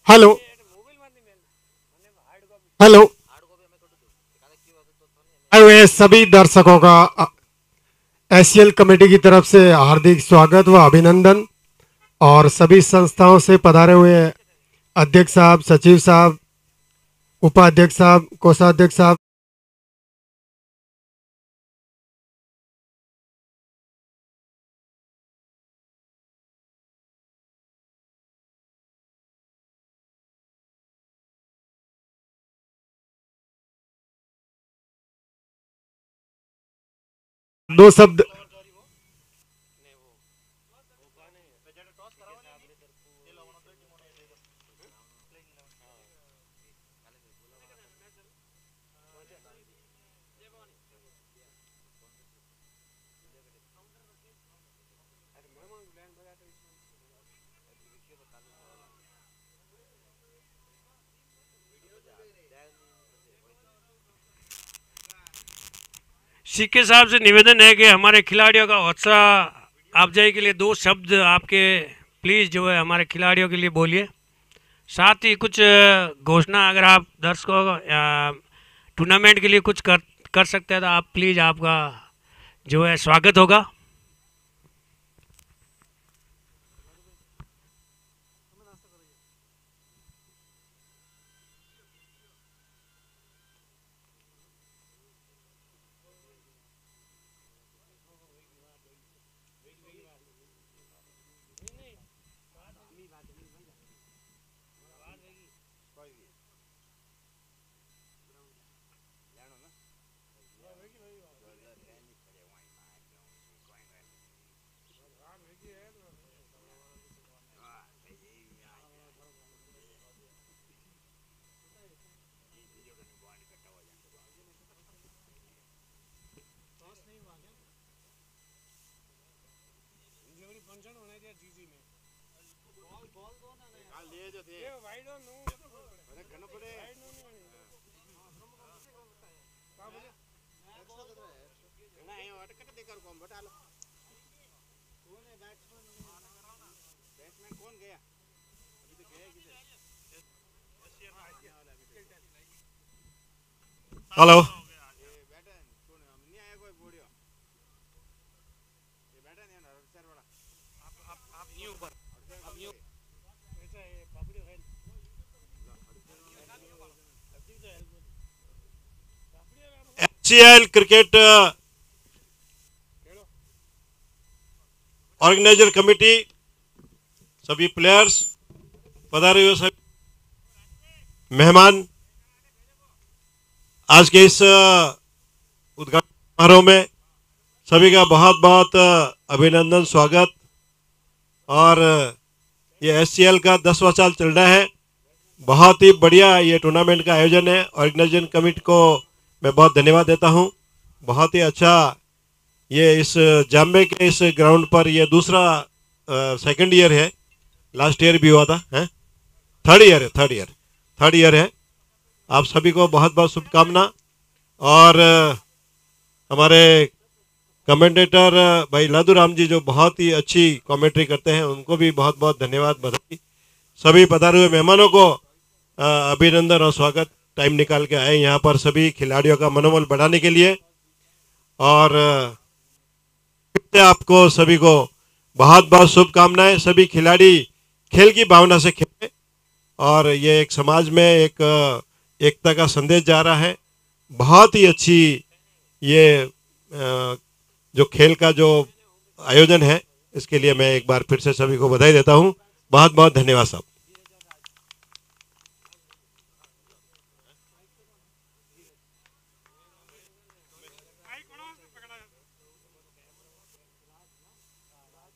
Hello hello हुए सभी दर्शकों का एसीएल कमेटी की तरफ से हार्दिक स्वागत व अभिनंदन। और सभी संस्थाओं से पधारे हुए अध्यक्ष साहब, सचिव साहब, उपाध्यक्ष साहब, कोषाध्यक्ष साहब, दो शब्द सीके साहब से निवेदन है कि हमारे खिलाड़ियों का हौसला अफजाई के लिए 2 शब्द आपके प्लीज़ जो है हमारे खिलाड़ियों के लिए बोलिए। साथ ही कुछ घोषणा अगर आप दर्शकों टूर्नामेंट के लिए कुछ कर सकते हैं तो आप प्लीज़, आपका जो है स्वागत होगा। Hello, HCL cricket organiser committee, सभी प्लेयर्स, पधारे हुए सभी मेहमान, आज के इस उद्घाटन समारोह में सभी का बहुत बहुत अभिनंदन, स्वागत। और ये HCL का 10वां साल चल रहा है। बहुत ही बढ़िया ये टूर्नामेंट का आयोजन है। ऑर्गेनाइजेशन कमेटी को मैं बहुत धन्यवाद देता हूँ। बहुत ही अच्छा ये इस जाम्बे के इस ग्राउंड पर ये दूसरा सेकंड ईयर है। लास्ट ईयर भी हुआ था, हैं? थर्ड ईयर है। आप सभी को बहुत बहुत शुभकामना। और हमारे कमेंटेटर भाई लादूराम जी जो बहुत ही अच्छी कमेंट्री करते हैं, उनको भी बहुत बहुत धन्यवाद, बधाई। सभी पधारे हुए मेहमानों को अभिनंदन और स्वागत। टाइम निकाल के आए यहाँ पर सभी खिलाड़ियों का मनोबल बढ़ाने के लिए। और आपको सभी को बहुत बहुत शुभकामनाएं। सभी खिलाड़ी खेल की भावना से खेले और ये एक समाज में एक एकता का संदेश जा रहा है। बहुत ही अच्छी ये जो खेल का जो आयोजन है, इसके लिए मैं एक बार फिर से सभी को बधाई देता हूँ। बहुत बहुत धन्यवाद साहब।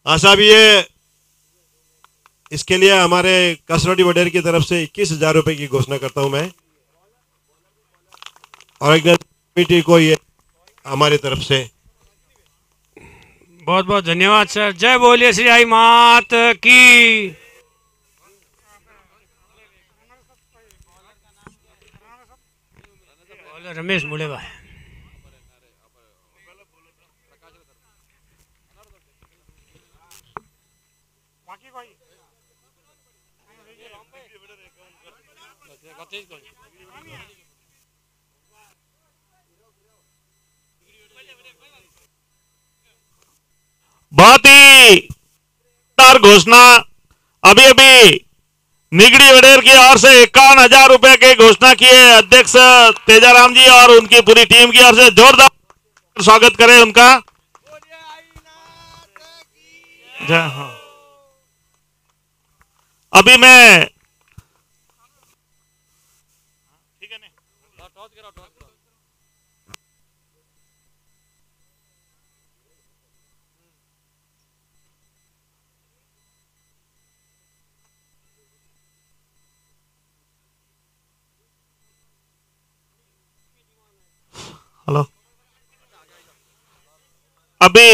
हाँ साहब, ये इसके लिए हमारे कसरौली वडेर की तरफ से 21,000 रुपए की घोषणा करता हूं मैं, और कमेटी को ये हमारी तरफ से बहुत बहुत धन्यवाद सर। जय बोलिए श्री आई मात की। रमेश मुड़े भाई। बहुत ही घोषणा अभी अभी निगड़ी वडेर की ओर से 51,000 रुपए की घोषणा किए अध्यक्ष तेजाराम जी और उनकी पूरी टीम की ओर से जोरदार स्वागत करें उनका। हाँ। अभी मैं ठीक है हेलो, अभी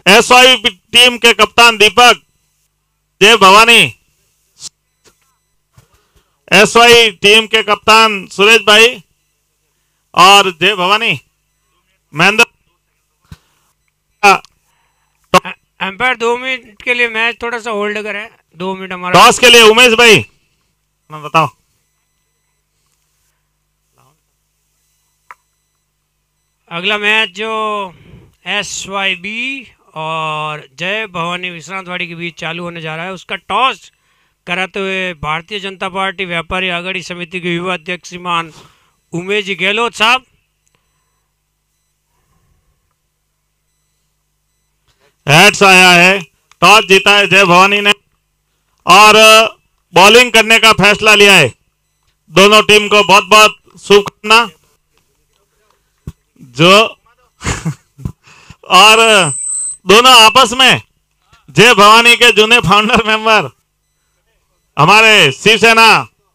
SY टीम के कप्तान दीपक देव भवानी, एसवाई टीम के कप्तान सुरेश भाई और जय भवानी महेंद्र। एम्पायर 2 मिनट के लिए मैच थोड़ा सा होल्ड करे, 2 मिनट हमारा। टॉस के लिए उमेश भाई बताओ। अगला मैच जो SYB और जय भवानी विश्रांतवाड़ी के बीच चालू होने जा रहा है, उसका टॉस कराते हुए भारतीय जनता पार्टी व्यापारी आघाड़ी समिति के युवा अध्यक्ष श्रीमान उमेश जी गहलोत साहब। हेड्स आया है, टॉस जीता है जय भवानी ने और बॉलिंग करने का फैसला लिया है। दोनों टीम को बहुत बहुत शुभकामना। जो और दोनों आपस में जय भवानी के जूने फाउंडर मेंबर हमारे शिवसेना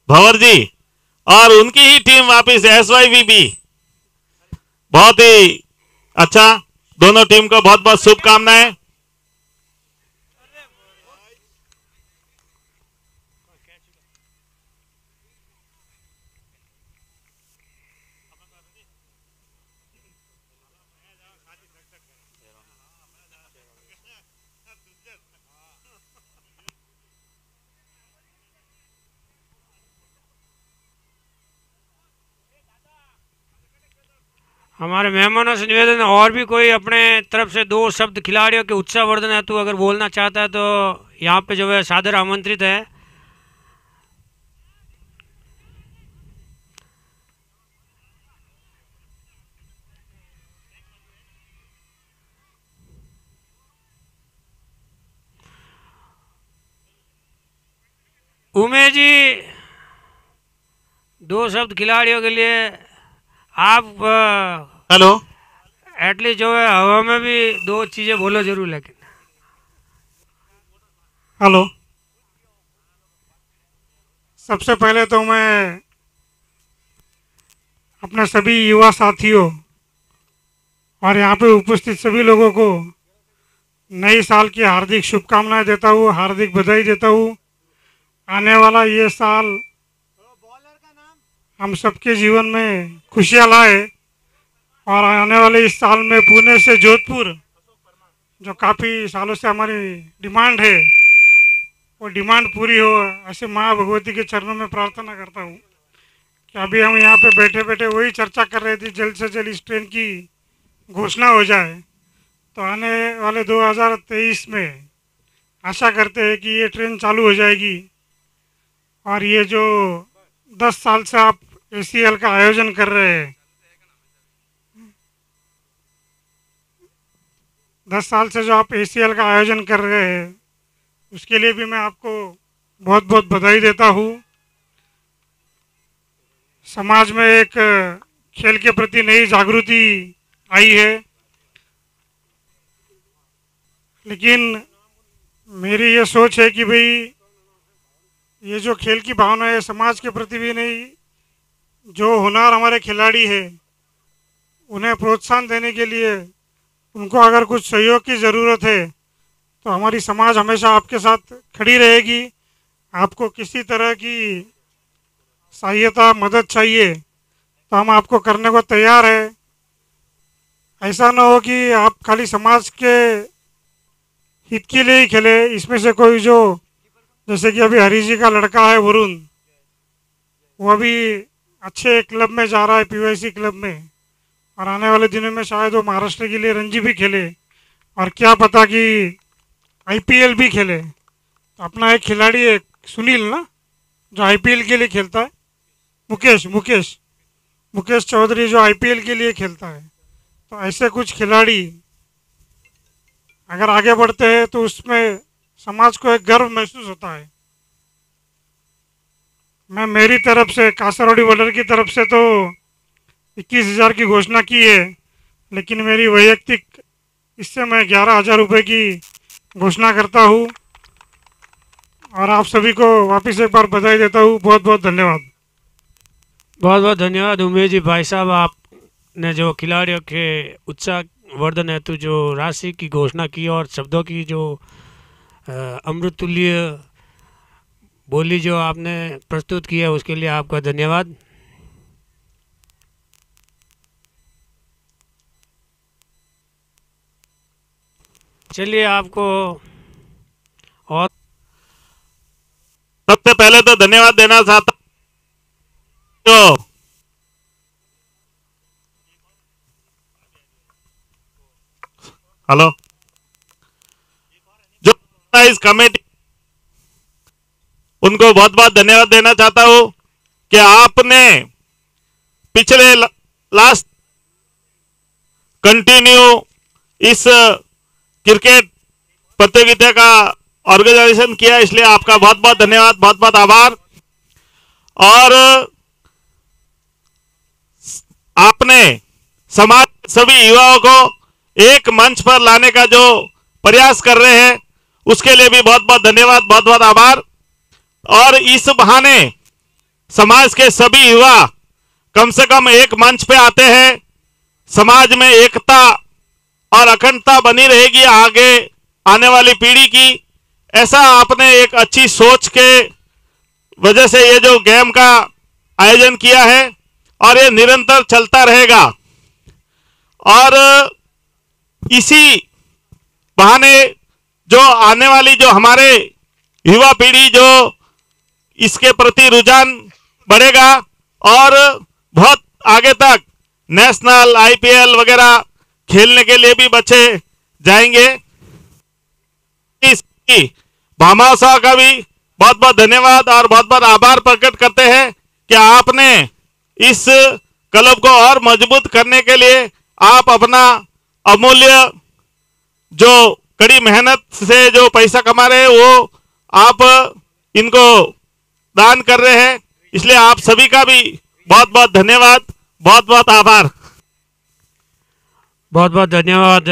भंवर जी और उनकी ही टीम वापिस SYB बहुत ही अच्छा। दोनों टीम को बहुत बहुत शुभकामनाएं। हमारे मेहमानों से निवेदन है, और भी कोई अपने तरफ से 2 शब्द खिलाड़ियों के उत्साहवर्धन है तो अगर बोलना चाहता है तो यहाँ पे जो है सादर आमंत्रित है। उमेश जी 2 शब्द खिलाड़ियों के लिए आप हेलो। एटलीस्ट जो है हवा में भी 2 चीजें बोलो जरूर। लेकिन हेलो, सबसे पहले तो मैं अपने सभी युवा साथियों और यहाँ पे उपस्थित सभी लोगों को नई साल की हार्दिक शुभकामनाएं देता हूँ, हार्दिक बधाई देता हूँ। आने वाला ये साल हम सबके जीवन में खुशियाँ लाए और आने वाले इस साल में पुणे से जोधपुर, जो काफ़ी सालों से हमारी डिमांड है, वो डिमांड पूरी हो, ऐसे माँ भगवती के चरणों में प्रार्थना करता हूँ कि अभी हम यहाँ पे बैठे बैठे वही चर्चा कर रहे थे, जल्द से जल्द इस ट्रेन की घोषणा हो जाए तो आने वाले 2023 में आशा करते हैं कि ये ट्रेन चालू हो जाएगी। और ये जो 10 साल से आप ACL का आयोजन कर रहे हैं, 10 साल से जो आप ACL का आयोजन कर रहे हैं, उसके लिए भी मैं आपको बहुत बहुत बधाई देता हूँ। समाज में एक खेल के प्रति नई जागृति आई है, लेकिन मेरी ये सोच है कि भाई ये जो खेल की भावना है समाज के प्रति भी नहीं, जो हुनर हमारे खिलाड़ी है उन्हें प्रोत्साहन देने के लिए उनको अगर कुछ सहयोग की ज़रूरत है तो हमारी समाज हमेशा आपके साथ खड़ी रहेगी। आपको किसी तरह की सहायता मदद चाहिए तो हम आपको करने को तैयार है। ऐसा ना हो कि आप खाली समाज के हित के लिए ही खेले। इसमें से कोई जो, जैसे कि अभी हरी जी का लड़का है वरुण, वो अभी अच्छे क्लब में जा रहा है, PYC क्लब में, और आने वाले दिनों में शायद वो महाराष्ट्र के लिए रणजी भी खेले और क्या पता कि IPL भी खेले। तो अपना एक खिलाड़ी है सुनील ना, जो IPL के लिए खेलता है, मुकेश चौधरी, जो IPL के लिए खेलता है। तो ऐसे कुछ खिलाड़ी अगर आगे बढ़ते हैं तो उसमें समाज को एक गर्व महसूस होता है। मैं मेरी तरफ से, कासरवाड़ी वॉर्डर की तरफ से तो 21,000 की घोषणा की है, लेकिन मेरी वैयक्तिक इससे मैं 11,000 रुपये की घोषणा करता हूँ और आप सभी को वापस एक बार बधाई देता हूँ। बहुत बहुत धन्यवाद। बहुत बहुत धन्यवाद उमेश जी भाई साहब, आपने जो खिलाड़ियों के उत्साह वर्धन हेतु जो राशि की घोषणा की और शब्दों की जो अमृतुल्य बोली जो आपने प्रस्तुत किया उसके लिए आपका धन्यवाद। चलिए आपको और सबसे पहले तो धन्यवाद देना चाहता हूं हेलो जो इस कमेटी उनको बहुत बहुत धन्यवाद देना चाहता हूं कि आपने पिछले लास्ट कंटिन्यू इस क्रिकेट प्रतियोगिता का ऑर्गेनाइजेशन किया, इसलिए आपका बहुत बहुत धन्यवाद, बहुत बहुत आभार। और आपने समाज के सभी युवाओं को एक मंच पर लाने का जो प्रयास कर रहे हैं उसके लिए भी बहुत बहुत धन्यवाद, बहुत बहुत आभार। और इस बहाने समाज के सभी युवा कम से कम एक मंच पे आते हैं, समाज में एकता और अखंडता बनी रहेगी आगे आने वाली पीढ़ी की। ऐसा आपने एक अच्छी सोच के वजह से ये जो गेम का आयोजन किया है और ये निरंतर चलता रहेगा। और इसी बहाने जो आने वाली जो हमारे युवा पीढ़ी जो इसके प्रति रुझान बढ़ेगा और बहुत आगे तक नेशनल आईपीएल वगैरह खेलने के लिए भी बच्चे जाएंगे। इसकी भामा साहब का भी बहुत बहुत धन्यवाद और बहुत बहुत आभार प्रकट करते हैं कि आपने इस क्लब को और मजबूत करने के लिए आप अपना अमूल्य जो कड़ी मेहनत से जो पैसा कमा रहे हैं वो आप इनको दान कर रहे हैं, इसलिए आप सभी का भी बहुत बहुत धन्यवाद, बहुत बहुत आभार। बहुत बहुत धन्यवाद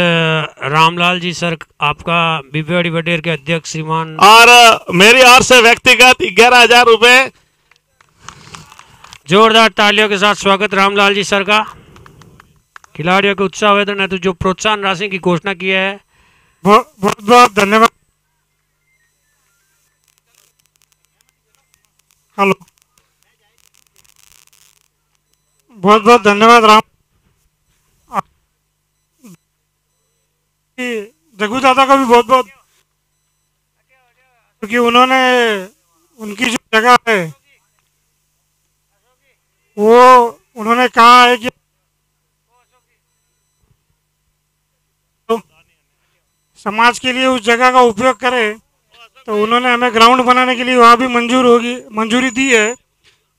रामलाल जी सर, आपका बीपीआरडी वडेर के अध्यक्ष श्रीमान। और मेरी ओर से व्यक्तिगत 11,000 रुपए। जोरदार तालियों के साथ स्वागत रामलाल जी सर का। खिलाड़ियों के उत्साह वेतन है तो जो प्रोत्साहन राशि की घोषणा की है। बहुत बहुत धन्यवाद। हेलो, बहुत बहुत धन्यवाद राम जगू दादा का भी बहुत बहुत, क्योंकि उन्होंने उनकी जो जगह है वो उन्होंने कहा है कि समाज के लिए उस जगह का उपयोग करें, तो उन्होंने हमें ग्राउंड बनाने के लिए वहाँ भी मंजूरी दी है।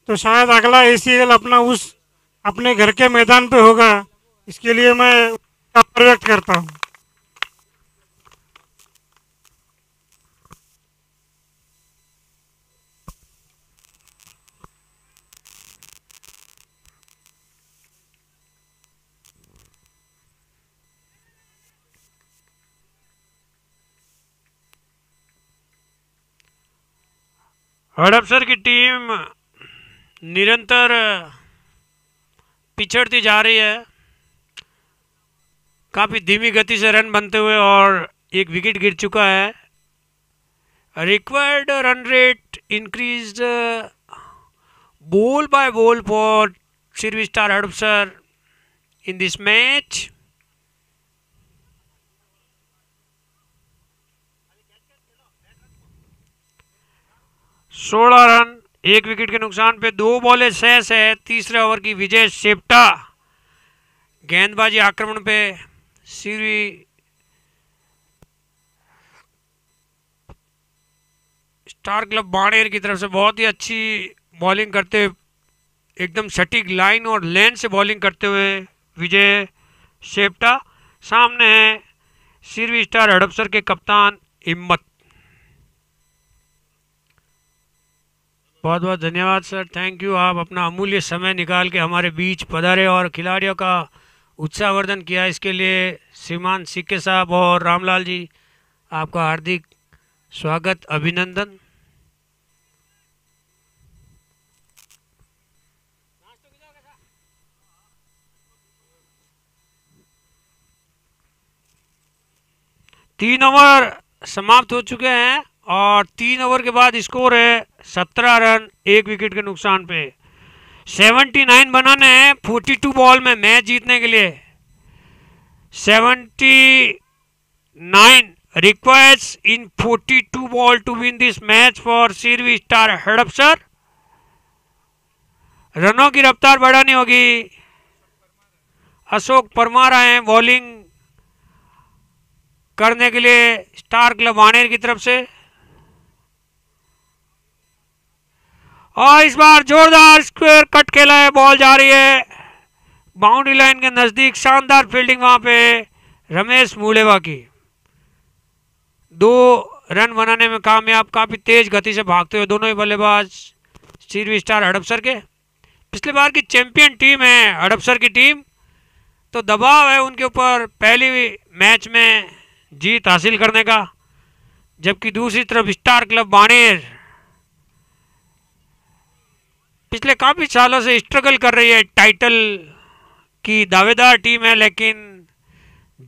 तो शायद अगला एसीएल अपना उस अपने घर के मैदान पे होगा, इसके लिए मैं आभार व्यक्त करता हूँ। हड़पसर की टीम निरंतर पिछड़ती जा रही है, काफ़ी धीमी गति से रन बनते हुए, और एक विकेट गिर चुका है। Required run rate increase ball by ball for Sirvi star Hadapsar in this match. सोलह रन, एक विकेट के नुकसान पे 2 बॉलें शेष है। तीसरे ओवर की विजय शेप्टा गेंदबाजी आक्रमण पे सिरवी स्टार क्लब बाड़ेर की तरफ से बहुत ही अच्छी बॉलिंग करते हुए, एकदम सटीक लाइन और लेंथ से बॉलिंग करते हुए विजय शेप्टा। सामने है सिरवी स्टार हड़पसर के कप्तान हिम्मत। बहुत बहुत धन्यवाद सर, थैंक यू। आप अपना अमूल्य समय निकाल के हमारे बीच पधारे और खिलाड़ियों का उत्साहवर्धन किया, इसके लिए श्रीमान सिक्के साहब और रामलाल जी आपका हार्दिक स्वागत, अभिनंदन। तीन ओवर समाप्त हो चुके हैं और 3 ओवर के बाद स्कोर है 17 रन 1 विकेट के नुकसान पे। 79 बनाने हैं 42 बॉल में मैच जीतने के लिए। 79 requires in 42 ball to win this match for Sirvi Star Hadapsar. रनों की रफ्तार बढ़ानी होगी। अशोक परमार आए हैं बॉलिंग करने के लिए स्टार क्लब बाणेर की तरफ से। और इस बार जोरदार स्क्वायर कट खेला है, बॉल जा रही है बाउंड्री लाइन के नजदीक। शानदार फील्डिंग वहां पे रमेश मूलेवा की। 2 रन बनाने में कामयाब। काफी तेज गति से भागते हुए दोनों ही बल्लेबाज सीरवी स्टार हड़पसर के। पिछले बार की चैंपियन टीम है हड़पसर की टीम, तो दबाव है उनके ऊपर पहली मैच में जीत हासिल करने का। जबकि दूसरी तरफ स्टार क्लब बाणेर पिछले काफी सालों से स्ट्रगल कर रही है, टाइटल की दावेदार टीम है, लेकिन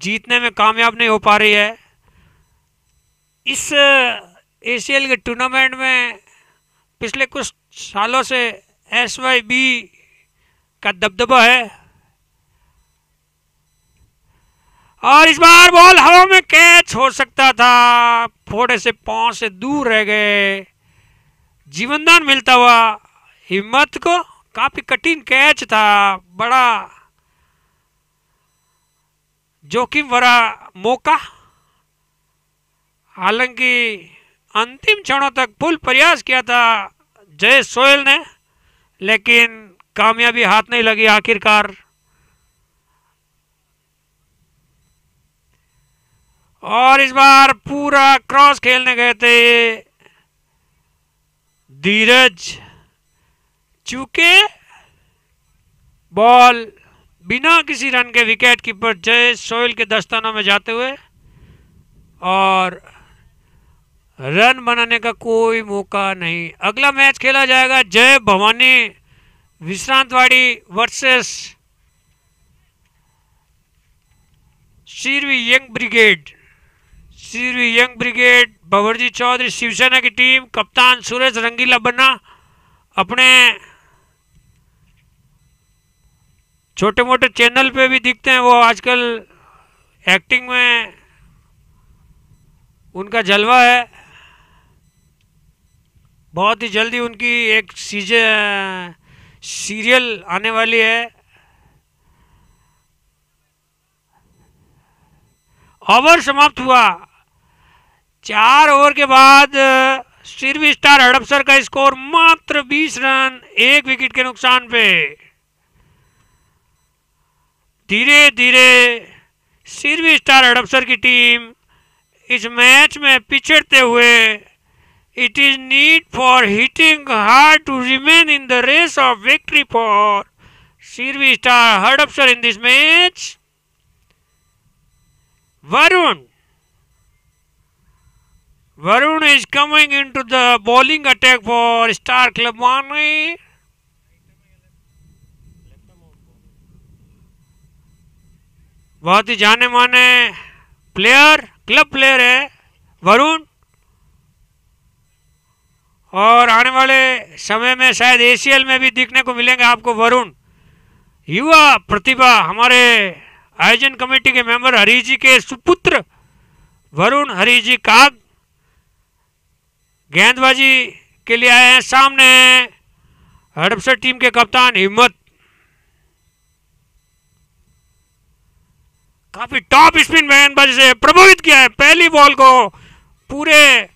जीतने में कामयाब नहीं हो पा रही है। इस एसीएल के टूर्नामेंट में पिछले कुछ सालों से SYB का दबदबा है। और इस बार बॉल हवा में कैच हो सकता था, थोड़े से पांव से दूर रह गए। जीवनदान मिलता हुआ हिम्मत को। काफी कठिन कैच था, बड़ा जोखिम भरा मौका। हालांकि अंतिम क्षणों तक फुल प्रयास किया था जय सोहेल ने, लेकिन कामयाबी हाथ नहीं लगी आखिरकार। और इस बार पूरा क्रॉस खेलने गए थे धीरज, चूके बॉल बिना किसी रन के विकेट कीपर जय सोहेल के दस्तानों में जाते हुए, और रन बनाने का कोई मौका नहीं। अगला मैच खेला जाएगा Jay Bhavani Vishrantwadi versus Seervi Young Brigade. Seervi Young Brigade Bhanwarji Choudhary Shivsena की टीम। कप्तान सुरेश रंगीला बन्ना अपने छोटे मोटे चैनल पे भी दिखते हैं, वो आजकल एक्टिंग में उनका जलवा है। बहुत ही जल्दी उनकी एक सीरियल आने वाली है। ओवर समाप्त हुआ। 4 ओवर के बाद सीरवी स्टार हड़पसर का स्कोर मात्र 20 रन 1 विकेट के नुकसान पे। धीरे धीरे सीरवी स्टार हड़पसर की टीम इस मैच में पिछड़ते हुए, it is need for hitting hard to remain in the race of victory for Sirvi Star Hadapsar in this match. Varun is coming into the bowling attack for Star Club Baner. बहुत ही जाने माने player, club player है वरुण, और आने वाले समय में शायद एसीएल में भी दिखने को मिलेंगे आपको वरुण। युवा प्रतिभा, हमारे आयोजन कमेटी के मेंबर हरी जी के सुपुत्र वरुण हरी जी काग गेंदबाजी के लिए आए हैं। सामने हड़पसर टीम के कप्तान हिम्मत। काफी टॉप स्पिन गेंदबाजी से प्रभावित किया है। पहली बॉल को पूरे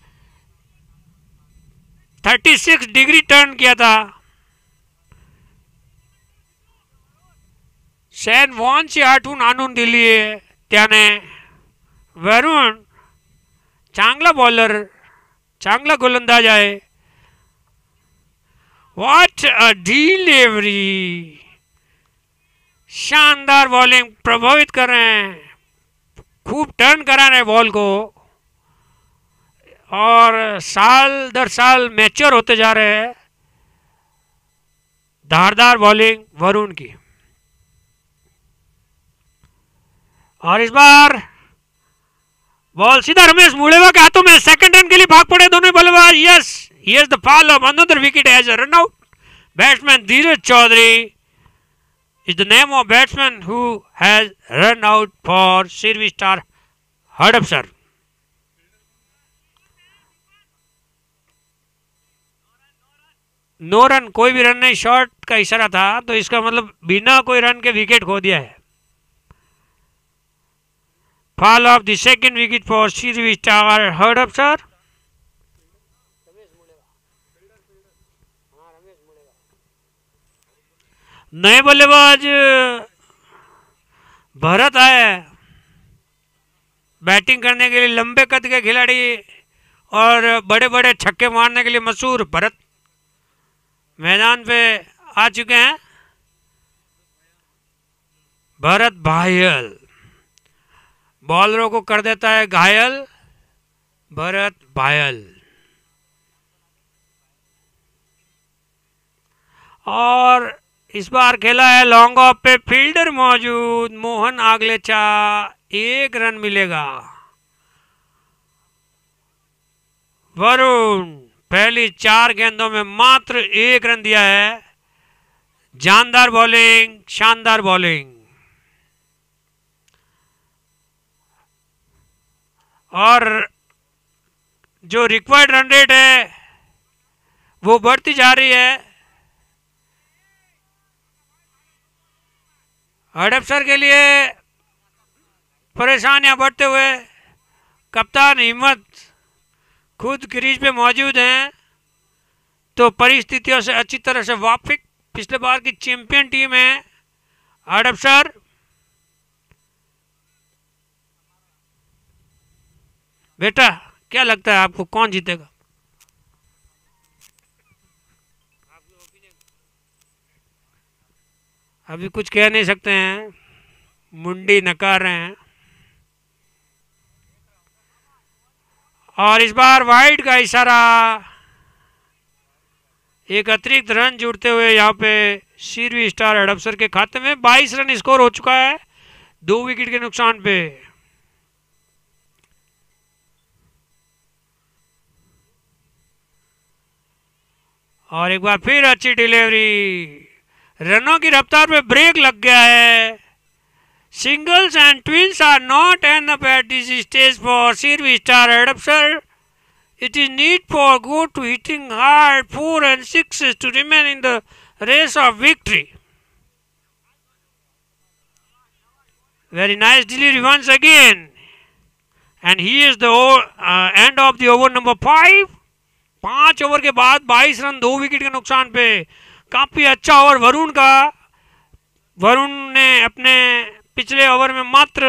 36 डिग्री टर्न किया था। सैन वॉन्ची आठून आणून दिली आहे त्याने। वरुण चांगला बॉलर, चांगला गोलंदाज आहे। व्हाट अ डिलीवरी, शानदार बॉलिंग, प्रभावित कर रहे हैं, खूब टर्न करा रहे हैं बॉल को, और साल दर साल मैच्योर होते जा रहे हैं। धारदार बॉलिंग वरुण की। और इस बार बॉल सीधा रमेश मूलेवा के हाथों में। सेकंड रन के लिए भाग पड़े दोनों बल्लेबाज। Yes, Here's the fall of another wicket as a run out. Batsman Dheeraj Chaudhary is the name of batsman who has run out for Sirvi Star Hadapsar. No run, कोई भी run नहीं, shot का इशारा था, तो इसका मतलब बिना कोई रन के विकेट खो दिया है. Fall of the second wicket for Sirvi Star Hadapsar. नए बल्लेबाज भरत आए बैटिंग करने के लिए. लंबे कद के खिलाड़ी और बड़े बड़े छक्के मारने के लिए मशहूर भरत मैदान पे आ चुके हैं. भरत भायल बॉलरों को कर देता है घायल. भरत भायल. और इस बार खेला है लॉन्ग ऑफ पे, फील्डर मौजूद मोहन आगलेचा. 1 रन मिलेगा. वरुण पहली 4 गेंदों में मात्र 1 रन दिया है. जानदार बॉलिंग, शानदार बॉलिंग. और जो रिक्वायर्ड रन रेट है वो बढ़ती जा रही है. हडपसर के लिए परेशानियां बढ़ते हुए कप्तान हिम्मत खुद क्रीज पे मौजूद हैं, तो परिस्थितियों से अच्छी तरह से वाकिफ. पिछले बार की चैंपियन टीम है हडपसर. बेटा क्या लगता है आपको कौन जीतेगा? अभी कुछ कह नहीं सकते हैं, मुंडी नकार रहे हैं. और इस बार वाइड का इशारा. एक अतिरिक्त रन जुड़ते हुए यहाँ पे Sirvi Star हडपसर के खाते में 22 रन स्कोर हो चुका है 2 विकेट के नुकसान पे. और एक बार फिर अच्छी डिलीवरी. रनों की रफ्तार पे ब्रेक लग गया है. Singles and twins are not enough at this stage for Sirvi Star Hadapsar. It is need for go to hitting hard 4 and 6s to remain in the race of victory. Very nice delivery once again. And here is the end of the over number 5. 5 over के बाद 22 run 2 wicket के नुकसान पे. काफी अच्छा over Varun का. वरुण ने अपने पिछले ओवर में मात्र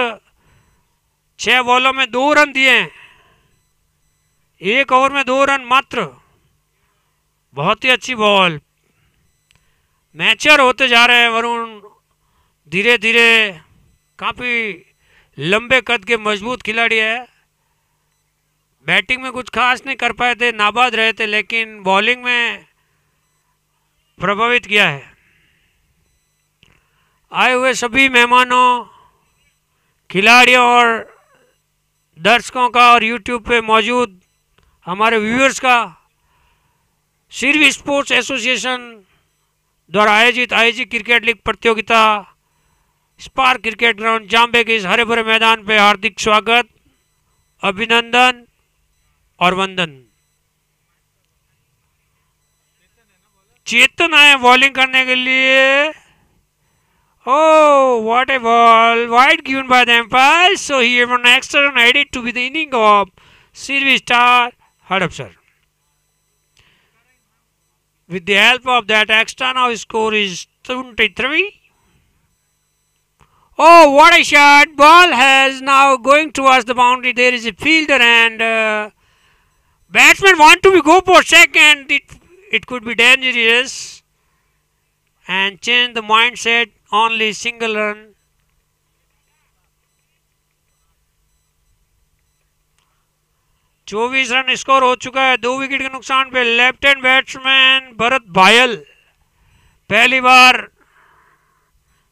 6 बॉलों में 2 रन दिए हैं. 1 ओवर में 2 रन मात्र. बहुत ही अच्छी बॉल. मैच्योर होते जा रहे हैं वरुण धीरे धीरे. काफी लंबे कद के मजबूत खिलाड़ी है. बैटिंग में कुछ खास नहीं कर पाए थे, नाबाद रहे थे, लेकिन बॉलिंग में प्रभावित किया है. आए हुए सभी मेहमानों, खिलाड़ियों और दर्शकों का और यूट्यूब पे मौजूद हमारे व्यूअर्स का Sirvi स्पोर्ट्स एसोसिएशन द्वारा आयोजित आईजी क्रिकेट लीग प्रतियोगिता स्पार्क क्रिकेट ग्राउंड जाम्बे के इस हरे भरे मैदान पे हार्दिक स्वागत, अभिनंदन और वंदन. चेतन आए बॉलिंग करने के लिए. Oh, what a ball! Wide given by the umpire. So here one extra run added to be the inning of Sirvi Star Hadapsar. With the help of that extra, now score is 23. Oh, what a shot! Ball has now going towards the boundary. There is a fielder and batsman want to go for second. It could be dangerous and change the mindset. Only single run. चौबीस run score हो चुका है 2 wicket के नुकसान पे. Left hand batsman Bharat भायल पहली बार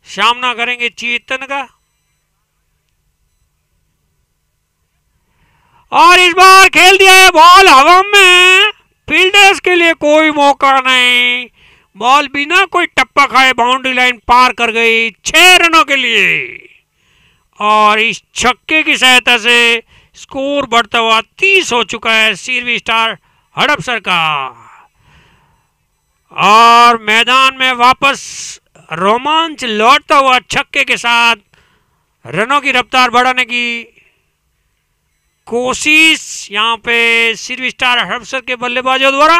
सामना करेंगे चेतन का. और इस बार खेल दिया है बॉल हवा में. फील्डर्स के लिए कोई मौका नहीं, बॉल बिना कोई टप्पा खाए बाउंड्री लाइन पार कर गई 6 रनों के लिए और इस छक्के की सहायता से स्कोर बढ़ता हुआ 30 हो चुका है सीरवी स्टार हड़पसर का। और मैदान में वापस रोमांच लौटता हुआ छक्के के साथ रनों की रफ्तार बढ़ाने की कोशिश यहां पे सीरवी स्टार हड़पसर के बल्लेबाजों द्वारा।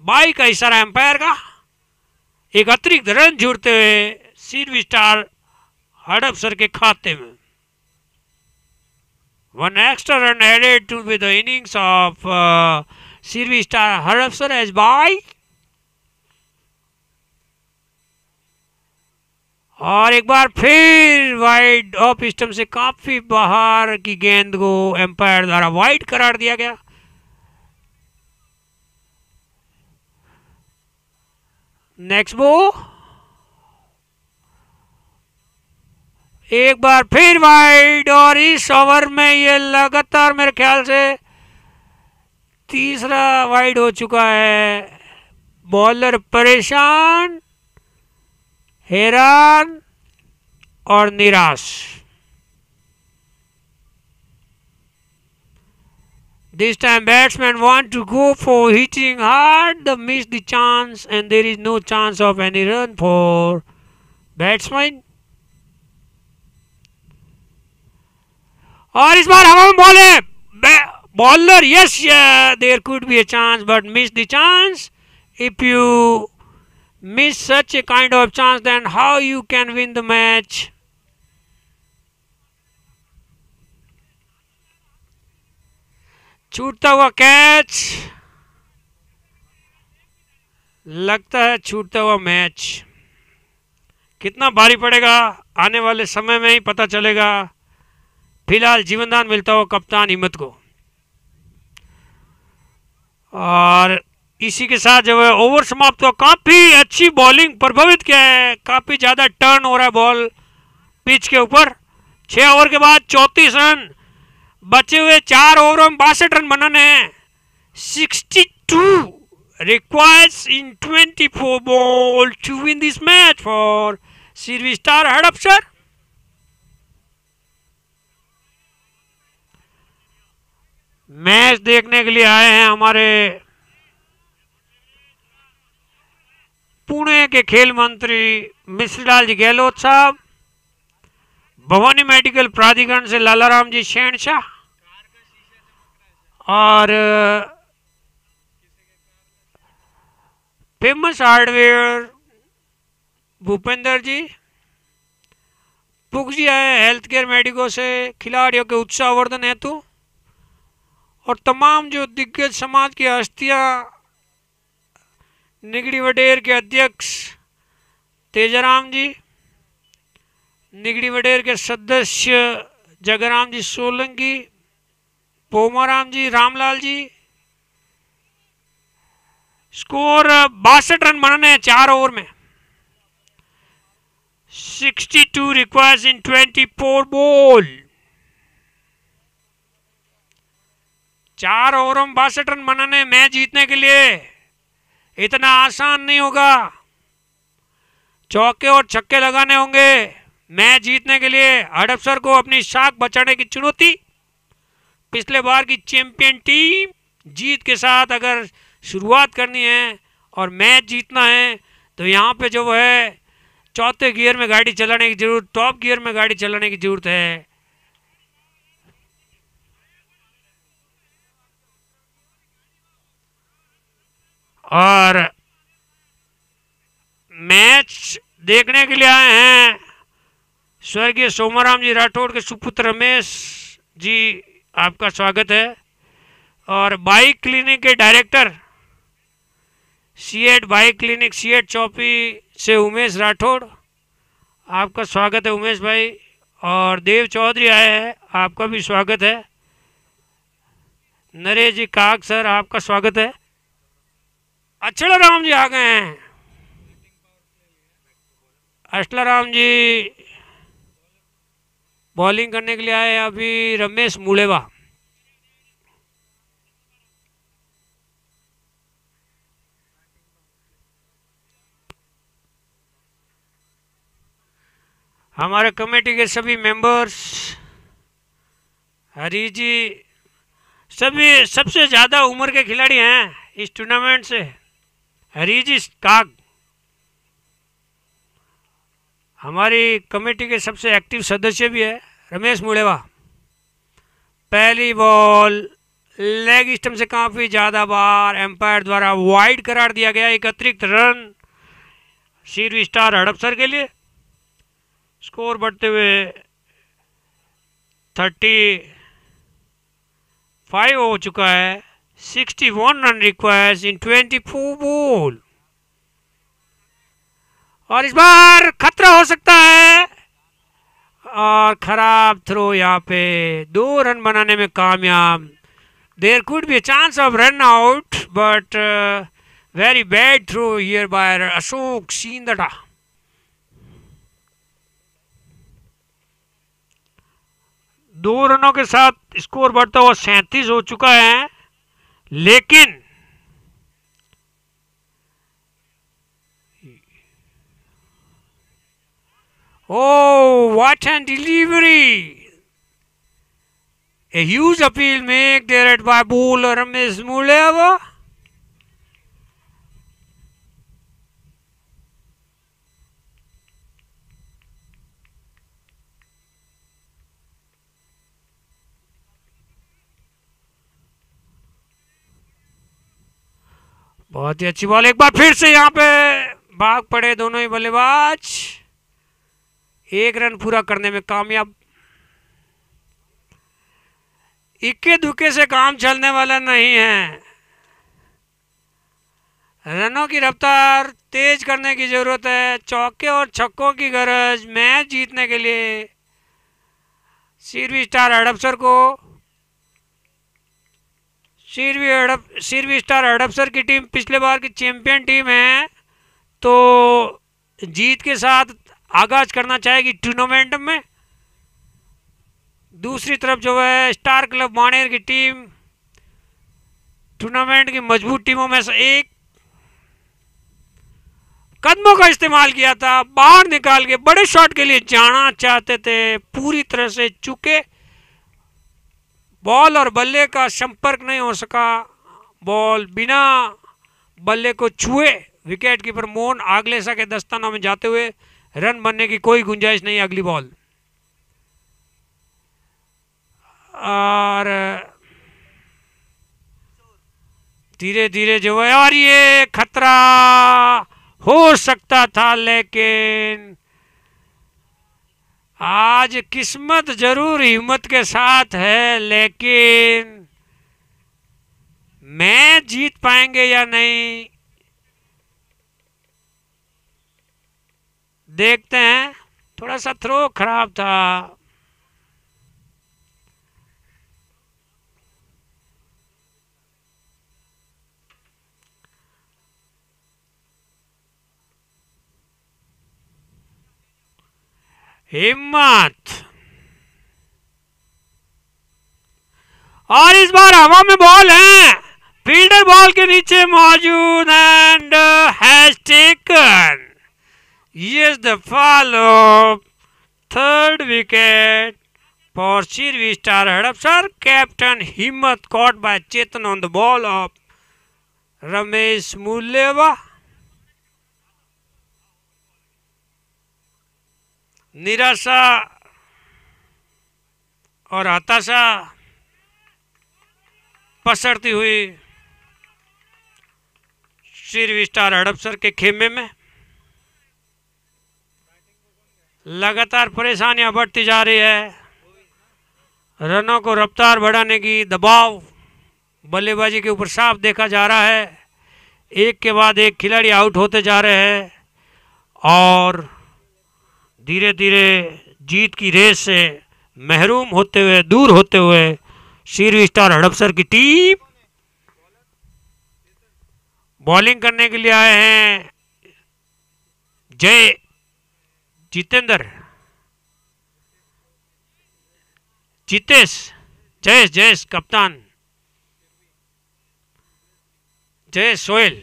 22 का इशारा एम्पायर का, एक अतिरिक्त रन जुड़ते हुए सीरवी स्टार हड़पसर के खाते में। 1 extra run added to with the innings of Sirvi Star Hadapsar as by। और एक बार फिर वाइड ऑफ स्टंप से काफी बाहर की गेंद को एम्पायर द्वारा वाइड करार दिया गया। नेक्स्ट बो, एक बार फिर वाइड और इस ओवर में ये लगातार मेरे ख्याल से तीसरा वाइड हो चुका है। बॉलर परेशान, हैरान और निराश। This time batsmen want to go for hitting hard, they miss the chance and there is no chance of any run for batsman। और इस बार हवा में बॉल है, bowler yes there could be a chance but miss the chance। If you miss such a kind of chance then how you can win the match। छूटता हुआ catch, लगता है छूटता हुआ मैच कितना भारी पड़ेगा आने वाले समय में ही पता चलेगा। फिलहाल जीवनदान मिलता हो कप्तान हिम्मत को। और इसी के साथ जो है ओवर समाप्त हुआ। काफी अच्छी बॉलिंग प्रभावित किया है, काफी ज्यादा टर्न हो रहा है बॉल पिच के ऊपर। 6 ओवर के बाद 34 रन, बचे हुए 4 ओवरों में 62 रन बनाने हैं। 62 requires in 24 ball to win this match for Sirvi Star Hadapsar. Match देखने के लिए आए हैं हमारे पुणे के खेल मंत्री मिश्रीलाल जी गहलोत साहब, भवानी मेडिकल प्राधिकरण से लालाराम जी शेणशाह और फेमस हार्डवेयर भूपेंद्र जी, पुग जी आए हेल्थ केयर मेडिको से खिलाड़ियों के उत्साहवर्धन हेतु, और तमाम जो दिग्गज समाज की हस्तियां, निगड़ी वडेर के अध्यक्ष तेजाराम जी, निगड़ी वडेर के सदस्य जगराम जी सोलंकी, पोमाराम जी, रामलाल जी। स्कोर 62 रन बनाने हैं 4 ओवर में। 62 रिक्वायर्स इन 24 बॉल। 4 ओवरों में 62 रन बनाने मैच जीतने के लिए इतना आसान नहीं होगा। चौके और छक्के लगाने होंगे मैच जीतने के लिए। हड़पसर को अपनी साख बचाने की चुनौती। पिछले बार की चैंपियन टीम जीत के साथ अगर शुरुआत करनी है और मैच जीतना है तो यहाँ पे जो है चौथे गियर में गाड़ी चलाने की जरूरत, टॉप गियर में गाड़ी चलाने की जरूरत है। और मैच देखने के लिए आए हैं स्वर्गीय सोमाराम जी राठौड़ के सुपुत्र रमेश जी, आपका स्वागत है। और बाइक क्लिनिक के director CEAT bike clinic CEAT चौपी से उमेश राठौड़, आपका स्वागत है उमेश भाई। और देव चौधरी आए हैं, आपका भी स्वागत है। नरेश जी काग सर, आपका स्वागत है। अचलाराम जी आ गए हैं। अचलाराम जी बॉलिंग करने के लिए आए। अभी रमेश मुड़ेवा, हमारे कमेटी के सभी मेंबर्स, हरी जी, सभी सबसे ज़्यादा उम्र के खिलाड़ी हैं इस टूर्नामेंट से। हरी जी काग हमारी कमेटी के सबसे एक्टिव सदस्य भी है। रमेश मुड़ेवा, पहली बॉल लेग स्टंप से काफ़ी ज़्यादा बार एम्पायर द्वारा वाइड करार दिया गया। एक अतिरिक्त रन शीरवी स्टार हड़पसर के लिए। स्कोर बढ़ते हुए 35 हो चुका है। 61 रन रिक्वायर्स इन 24 बॉल। और इस बार खतरा हो सकता है और खराब थ्रो, यहाँ पे 2 रन बनाने में कामयाब। There could be a chance of run out, but very bad throw here by Ashok Shindada. दो रनों के साथ स्कोर बढ़ता हुआ 37 हो चुका है, लेकिन oh, what an delivery! A huge appeal made there by bowler Ramesh Muleva. बहुत ही अच्छी बॉल। एक बार फिर से यहाँ पे भाग पड़े दोनों ही बल्लेबाज। 1 रन पूरा करने में कामयाब। इक्के दुक्के से काम चलने वाला नहीं है। रनों की रफ्तार तेज करने की जरूरत है। चौके और छक्कों की गरज मैच जीतने के लिए। शीरवी स्टार हड़पसर को, शीरवी स्टार हड़पसर की टीम पिछले बार की चैंपियन टीम है, तो जीत के साथ आगाज करना चाहेगी टूर्नामेंट में। दूसरी तरफ जो है स्टार क्लब बाणेर की टीम टूर्नामेंट की मजबूत टीमों में से एक। कदमों का इस्तेमाल किया था, बाहर निकाल के बड़े शॉट के लिए जाना चाहते थे, पूरी तरह से चूके। बॉल और बल्ले का संपर्क नहीं हो सका। बॉल बिना बल्ले को छुए विकेट कीपर मोहन आगलेसा के दस्तानों में जाते हुए रन बनने की कोई गुंजाइश नहीं। अगली बॉल और धीरे धीरे जो है, और ये खतरा हो सकता था, लेकिन आज किस्मत जरूर हिम्मत के साथ है। लेकिन मैच जीत पाएंगे या नहीं देखते हैं। थोड़ा सा थ्रो खराब था। हिम्मत, और इस बार हवा में बॉल है। फील्डर बॉल के नीचे मौजूद and has taken yes the fall of third wicket for Seervi Star Hadapsar. Captain Himmat caught by Chetan on the ball of Ramesh Mulewa. निराशा और हताशा पसरती हुई शीरवी स्टार हड़पसर के खेमे में। लगातार परेशानियां बढ़ती जा रही है। रनों को रफ्तार बढ़ाने की दबाव बल्लेबाजी के ऊपर साफ देखा जा रहा है। एक के बाद एक खिलाड़ी आउट होते जा रहे हैं और धीरे धीरे जीत की रेस से महरूम होते हुए, दूर होते हुए शीरवी स्टार हड़पसर की टीम बॉलिंग करने के लिए आए हैं। जयेश कप्तान, Jayesh Sohail.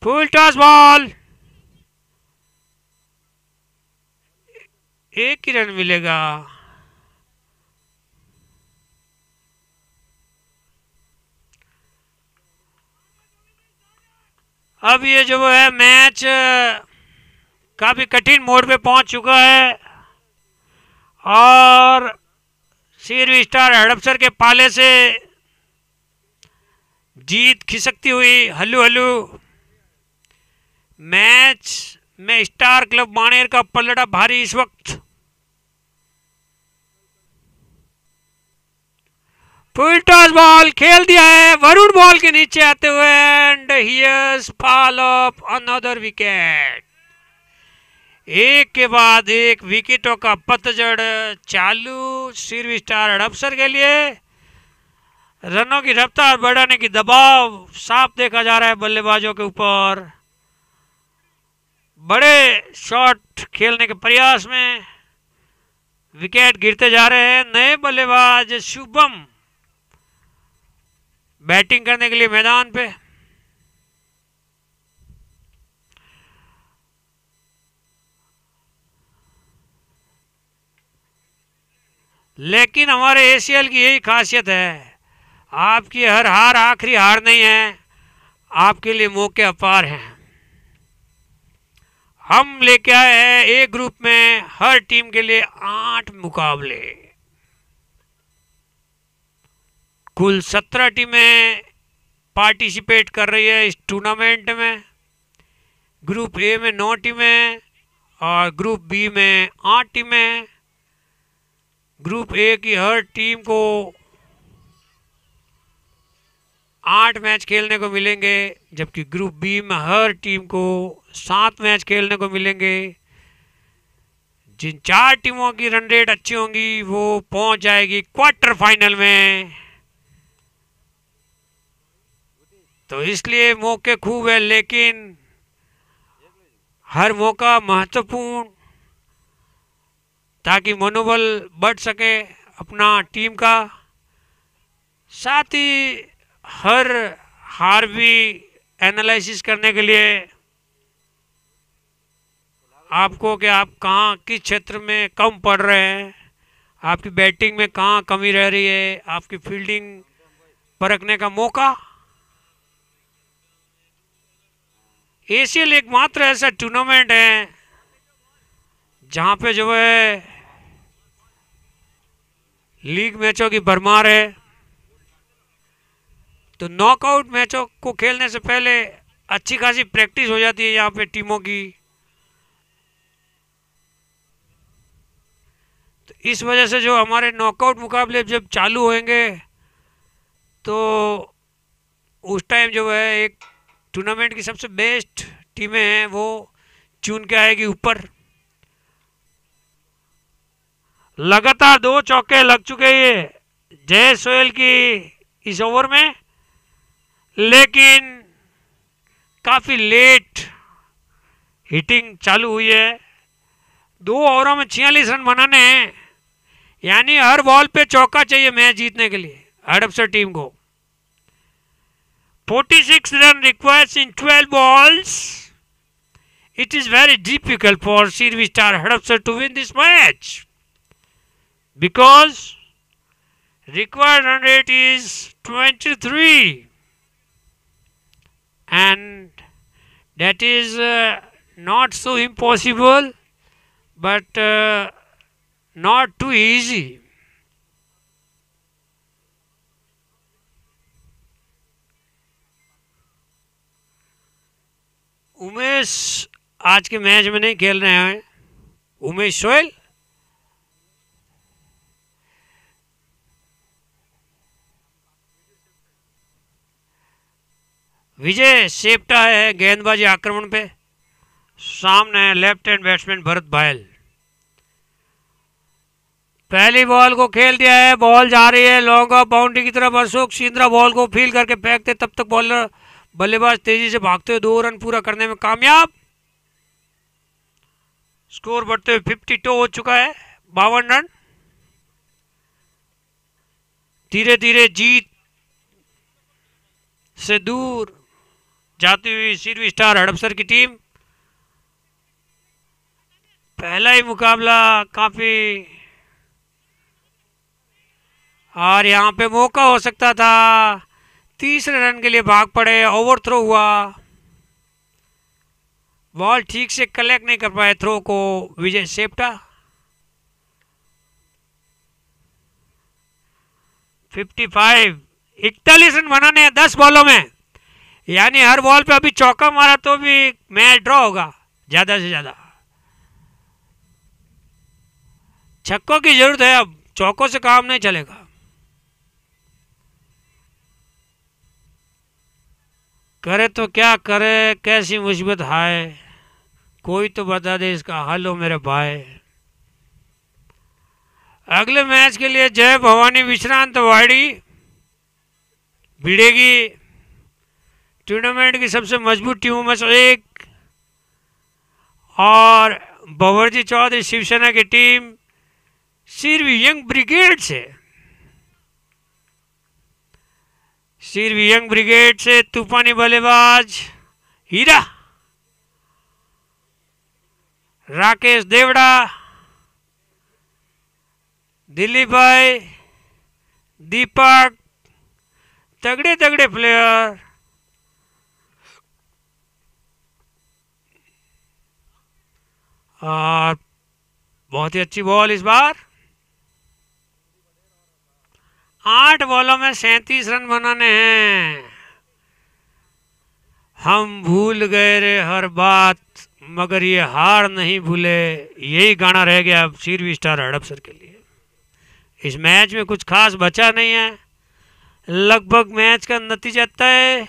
Full toss ball एक ही रन मिलेगा। अब ये जो है मैच काफी कठिन मोड़ पे पहुंच चुका है और सीरवी स्टार हड़पसर के पाले से जीत खिसकती हुई हल्लू हल्लू। मैच में स्टार क्लब मानेर का पलड़ा भारी इस वक्त। फुल टॉस बॉल खेल दिया है वरुण बॉल के नीचे आते हुए and here's fall of another wicket. एक के बाद एक विकेटों का पतझड़ चालू सीरवी स्टार हड़पसर के लिए। रनों की रफ्तार बढ़ाने की दबाव साफ देखा जा रहा है बल्लेबाजों के ऊपर। बड़े शॉट खेलने के प्रयास में विकेट गिरते जा रहे हैं। नए बल्लेबाज शुभम बैटिंग करने के लिए मैदान पे। लेकिन हमारे एसीएल की यही खासियत है, आपकी हर हार आखिरी हार नहीं है, आपके लिए मौके अपार हैं। हम लेके आए हैं एक ग्रुप में हर टीम के लिए 8 मुकाबले। कुल 17 टीमें पार्टिसिपेट कर रही है इस टूर्नामेंट में। ग्रुप ए में 9 टीमें और ग्रुप बी में 8 टीमें। ग्रुप ए की हर टीम को 8 मैच खेलने को मिलेंगे, जबकि ग्रुप बी में हर टीम को 7 मैच खेलने को मिलेंगे। जिन 4 टीमों की रन रेट अच्छी होंगी वो पहुंच जाएगी क्वार्टर फाइनल में। तो इसलिए मौके खूब है, लेकिन हर मौका महत्वपूर्ण, ताकि मनोबल बढ़ सके अपना टीम का। साथ ही हर हार भी एनालिसिस करने के लिए आपको कि आप कहाँ किस क्षेत्र में कम पड़ रहे हैं, आपकी बैटिंग में कहाँ कमी रह रही है, आपकी फील्डिंग परखने का मौका। एसीएल एकमात्र ऐसा टूर्नामेंट है जहाँ पे जो है लीग मैचों की भरमार है। तो नॉकआउट मैचों को खेलने से पहले अच्छी खासी प्रैक्टिस हो जाती है यहाँ पे टीमों की। तो इस वजह से जो हमारे नॉकआउट मुकाबले जब चालू होंगे तो उस टाइम जो है एक टूर्नामेंट की सबसे बेस्ट टीमें हैं वो चुन के आएगी ऊपर। लगातार 2 चौके लग चुके हैं जय सोहेल की इस ओवर में, लेकिन काफ़ी लेट हिटिंग चालू हुई है। 2 ओवरों में 46 रन बनाने हैं, यानी हर बॉल पे चौका चाहिए मैच जीतने के लिए हड़पसर टीम को। 46 run requires in 12 balls. It is very difficult for Sirvi Star Hadapsar to win this match because required run rate is 23, and that is not so impossible, but not too easy. Umesh आज के match में नहीं खेल रहे हैं। उमेश सोहेल विजय septa है गेंदबाजी आक्रमण पे। सामने लेफ्ट हैंड बैट्समैन भरत भायल। पहली बॉल को खेल दिया है, बॉल जा रही है लॉन्ग ऑफ बाउंड्री की तरफ। अशोक सिंद्रा बॉल को फील करके फेंकते, तब तक बॉलर बल्लेबाज तेजी से भागते हुए 2 रन पूरा करने में कामयाब। स्कोर बढ़ते हुए 52 हो चुका है, 52 रन। धीरे धीरे जीत से दूर जाती हुई सीरवी स्टार हड़पसर की टीम पहला ही मुकाबला काफी, और यहाँ पे मौका हो सकता था। तीसरे रन के लिए भाग पड़े, ओवर थ्रो हुआ, बॉल ठीक से कलेक्ट नहीं कर पाए थ्रो को विजय सेप्टा। 55, 41 रन बनाने हैं 10 बॉलों में, यानी हर बॉल पे अभी चौका मारा तो भी मैच ड्रॉ होगा ज्यादा से ज्यादा। छक्कों की जरूरत है, अब चौकों से काम नहीं चलेगा। करे तो क्या करे, कैसी मुसीबत हाय, कोई तो बता दे इसका हल हो मेरे भाई। अगले मैच के लिए जय भवानी विश्रांत वाड़ी भिड़ेगी टूर्नामेंट की सबसे मजबूत टीमों में से एक, और बवरजी चौधरी शिवसेना की टीम सिरवी यंग ब्रिगेड से, सिरवी यंग ब्रिगेड से तूफानी बल्लेबाज हीरा, राकेश देवड़ा, दिलीप भाई, दीपक, तगड़े तगड़े प्लेयर। और बहुत ही अच्छी बॉल इस बार, 8 बॉलों में 37 रन बनाने हैं। हम भूल गए रे हर बात, मगर ये हार नहीं भूले, यही गाना रह गया अब सिरवी स्टार हड़पसर के लिए। इस मैच में कुछ खास बचा नहीं है, लगभग मैच का नतीजा तय।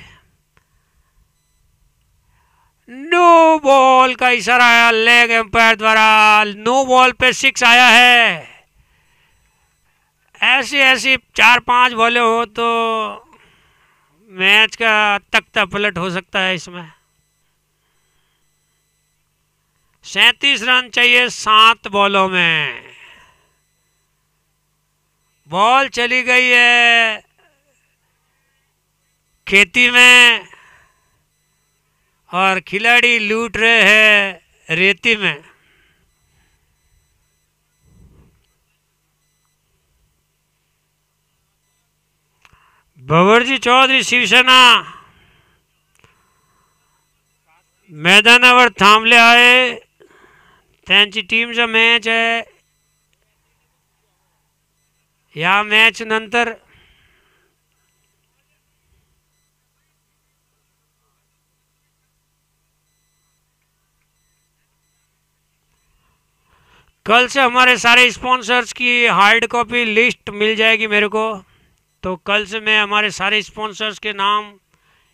नो बॉल का इशारा आया लेग एम्पायर द्वारा, नो बॉल पे 6 आया है। ऐसी 4-5 बॉलें हो तो मैच का तख्ता पलट हो सकता है इसमें। 37 रन चाहिए 7 बॉलों में। बॉल चली गई है खेती में और खिलाड़ी लूट रहे हैं रेती में। बवरजी चौधरी शिवसेना मैदानावर थांबले आहे, त्यांची टीमचा मॅच आहे। या मॅच नंतर कल से हमारे सारे स्पॉन्सर्स की हार्ड कॉपी लिस्ट मिल जाएगी मेरे को, तो कल से मैं हमारे सारे स्पॉन्सर्स के नाम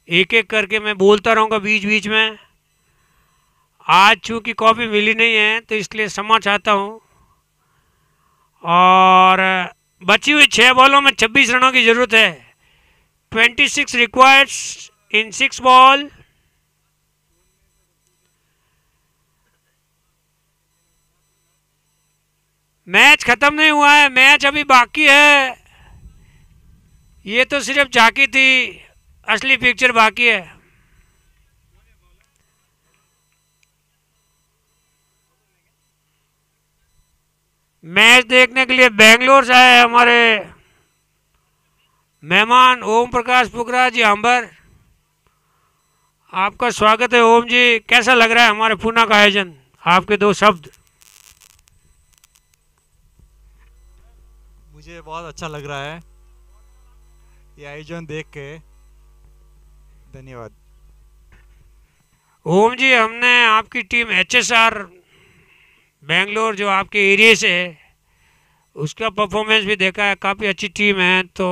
एक एक करके मैं बोलता रहूँगा बीच बीच में। आज चूँकि कॉपी मिली नहीं है तो इसलिए क्षमा चाहता हूँ। और बची हुई 6 बॉलों में 26 रनों की ज़रूरत है। 26 रिक्वायर्ड्स इन 6 बॉल। मैच खत्म नहीं हुआ है, मैच अभी बाकी है। ये तो सिर्फ झांकी थी, असली पिक्चर बाकी है। मैच देखने के लिए बेंगलोर से आए हमारे मेहमान ओम प्रकाश पुगरा जी अंबर। आपका स्वागत है ओम जी। कैसा लग रहा है हमारे पूना का आयोजन? आपके 2 शब्द। मुझे बहुत अच्छा लग रहा है ये आयोजन देख के। धन्यवाद। ओम जी, हमने आपकी टीम HSR बेंगलोर जो आपके एरिया से है उसका परफॉर्मेंस भी देखा है, काफ़ी अच्छी टीम है। तो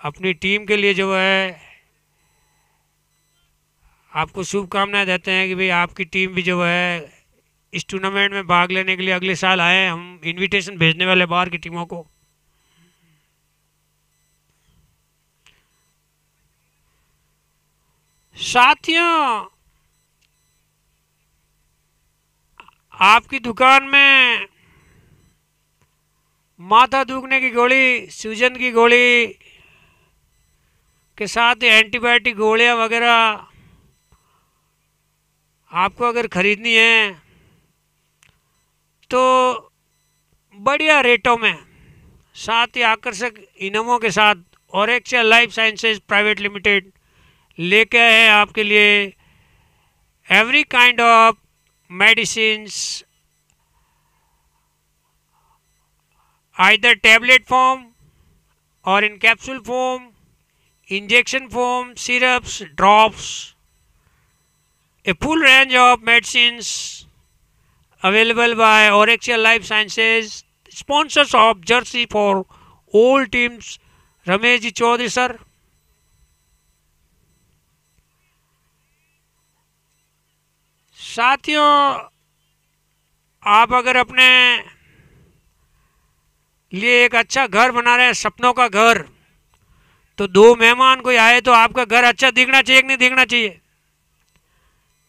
अपनी टीम के लिए जो है आपको शुभकामनाएं देते हैं कि भाई आपकी टीम भी जो है इस टूर्नामेंट में भाग लेने के लिए अगले साल आए। हम इनविटेशन भेजने वाले बाहर की टीमों को। साथियों, आपकी दुकान में माथा दुखने की गोली, सूजन की गोली के साथ ही एंटीबायोटिक गोलियां वगैरह आपको अगर खरीदनी है तो बढ़िया रेटों में, साथ ही आकर्षक इनामों के साथ ऑरेक्सिया लाइफ साइंसेज प्राइवेट लिमिटेड लेके आए हैं आपके लिए every kind of medicines, either tablet form or in capsule form, injection form, syrups, drops, a full range of medicines available by Orexia Life Sciences, sponsors of Jersey for all teams, Ramesh ji Chaudhary sir. साथियों, आप अगर अपने लिए एक अच्छा घर बना रहे हैं, सपनों का घर, तो दो मेहमान कोई आए तो आपका घर अच्छा दिखना चाहिए कि नहीं दिखना चाहिए?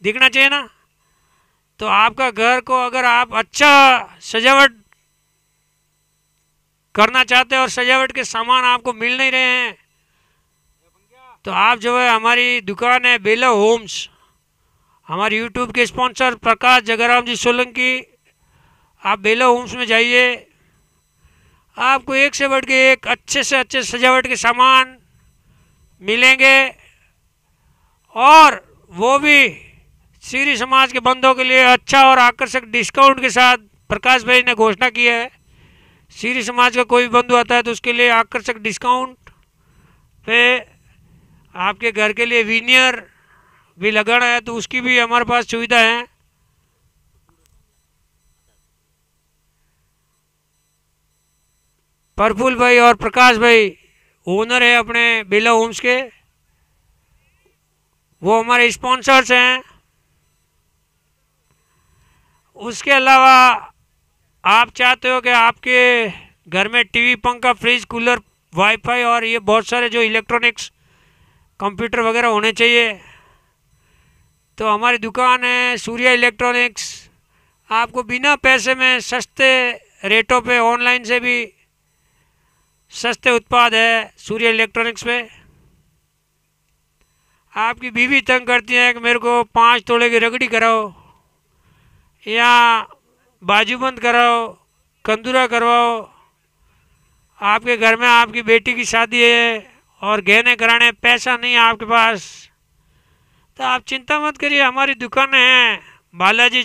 दिखना चाहिए ना। तो आपका घर को अगर आप अच्छा सजावट करना चाहते हैं और सजावट के सामान आपको मिल नहीं रहे हैं, तो आप जो है हमारी दुकान है बेला होम्स, हमारे यूट्यूब के स्पॉन्सर प्रकाश जगराम जी सोलंकी, आप बेला होम्स में जाइए, आपको एक से बढ़ के एक अच्छे से अच्छे सजावट के सामान मिलेंगे और वो भी सीरी समाज के बंदों के लिए अच्छा और आकर्षक डिस्काउंट के साथ। प्रकाश भाई ने घोषणा की है, सीरी समाज का कोई बंधु आता है तो उसके लिए आकर्षक डिस्काउंट पे आपके घर के लिए विनियर भी लगाना है तो उसकी भी हमारे पास सुविधा है। प्रफुल्ल भाई और प्रकाश भाई ओनर है अपने बेला होम्स के, वो हमारे स्पॉन्सर्स हैं। उसके अलावा आप चाहते हो कि आपके घर में टीवी, पंखा, फ्रिज, कूलर, वाईफाई और ये बहुत सारे जो इलेक्ट्रॉनिक्स, कंप्यूटर वगैरह होने चाहिए, तो हमारी दुकान है सूर्या इलेक्ट्रॉनिक्स। आपको बिना पैसे में सस्ते रेटों पे ऑनलाइन से भी सस्ते उत्पाद है सूर्य इलेक्ट्रॉनिक्स पे। आपकी बीवी तंग करती है कि मेरे को 5 तोले की रगड़ी कराओ या बाजूबंद कराओ, कंदूरा करवाओ, आपके घर में आपकी बेटी की शादी है और गहने कराने पैसा नहीं है आपके पास, तो आप चिंता मत करिए, हमारी दुकानें हैं बालाजी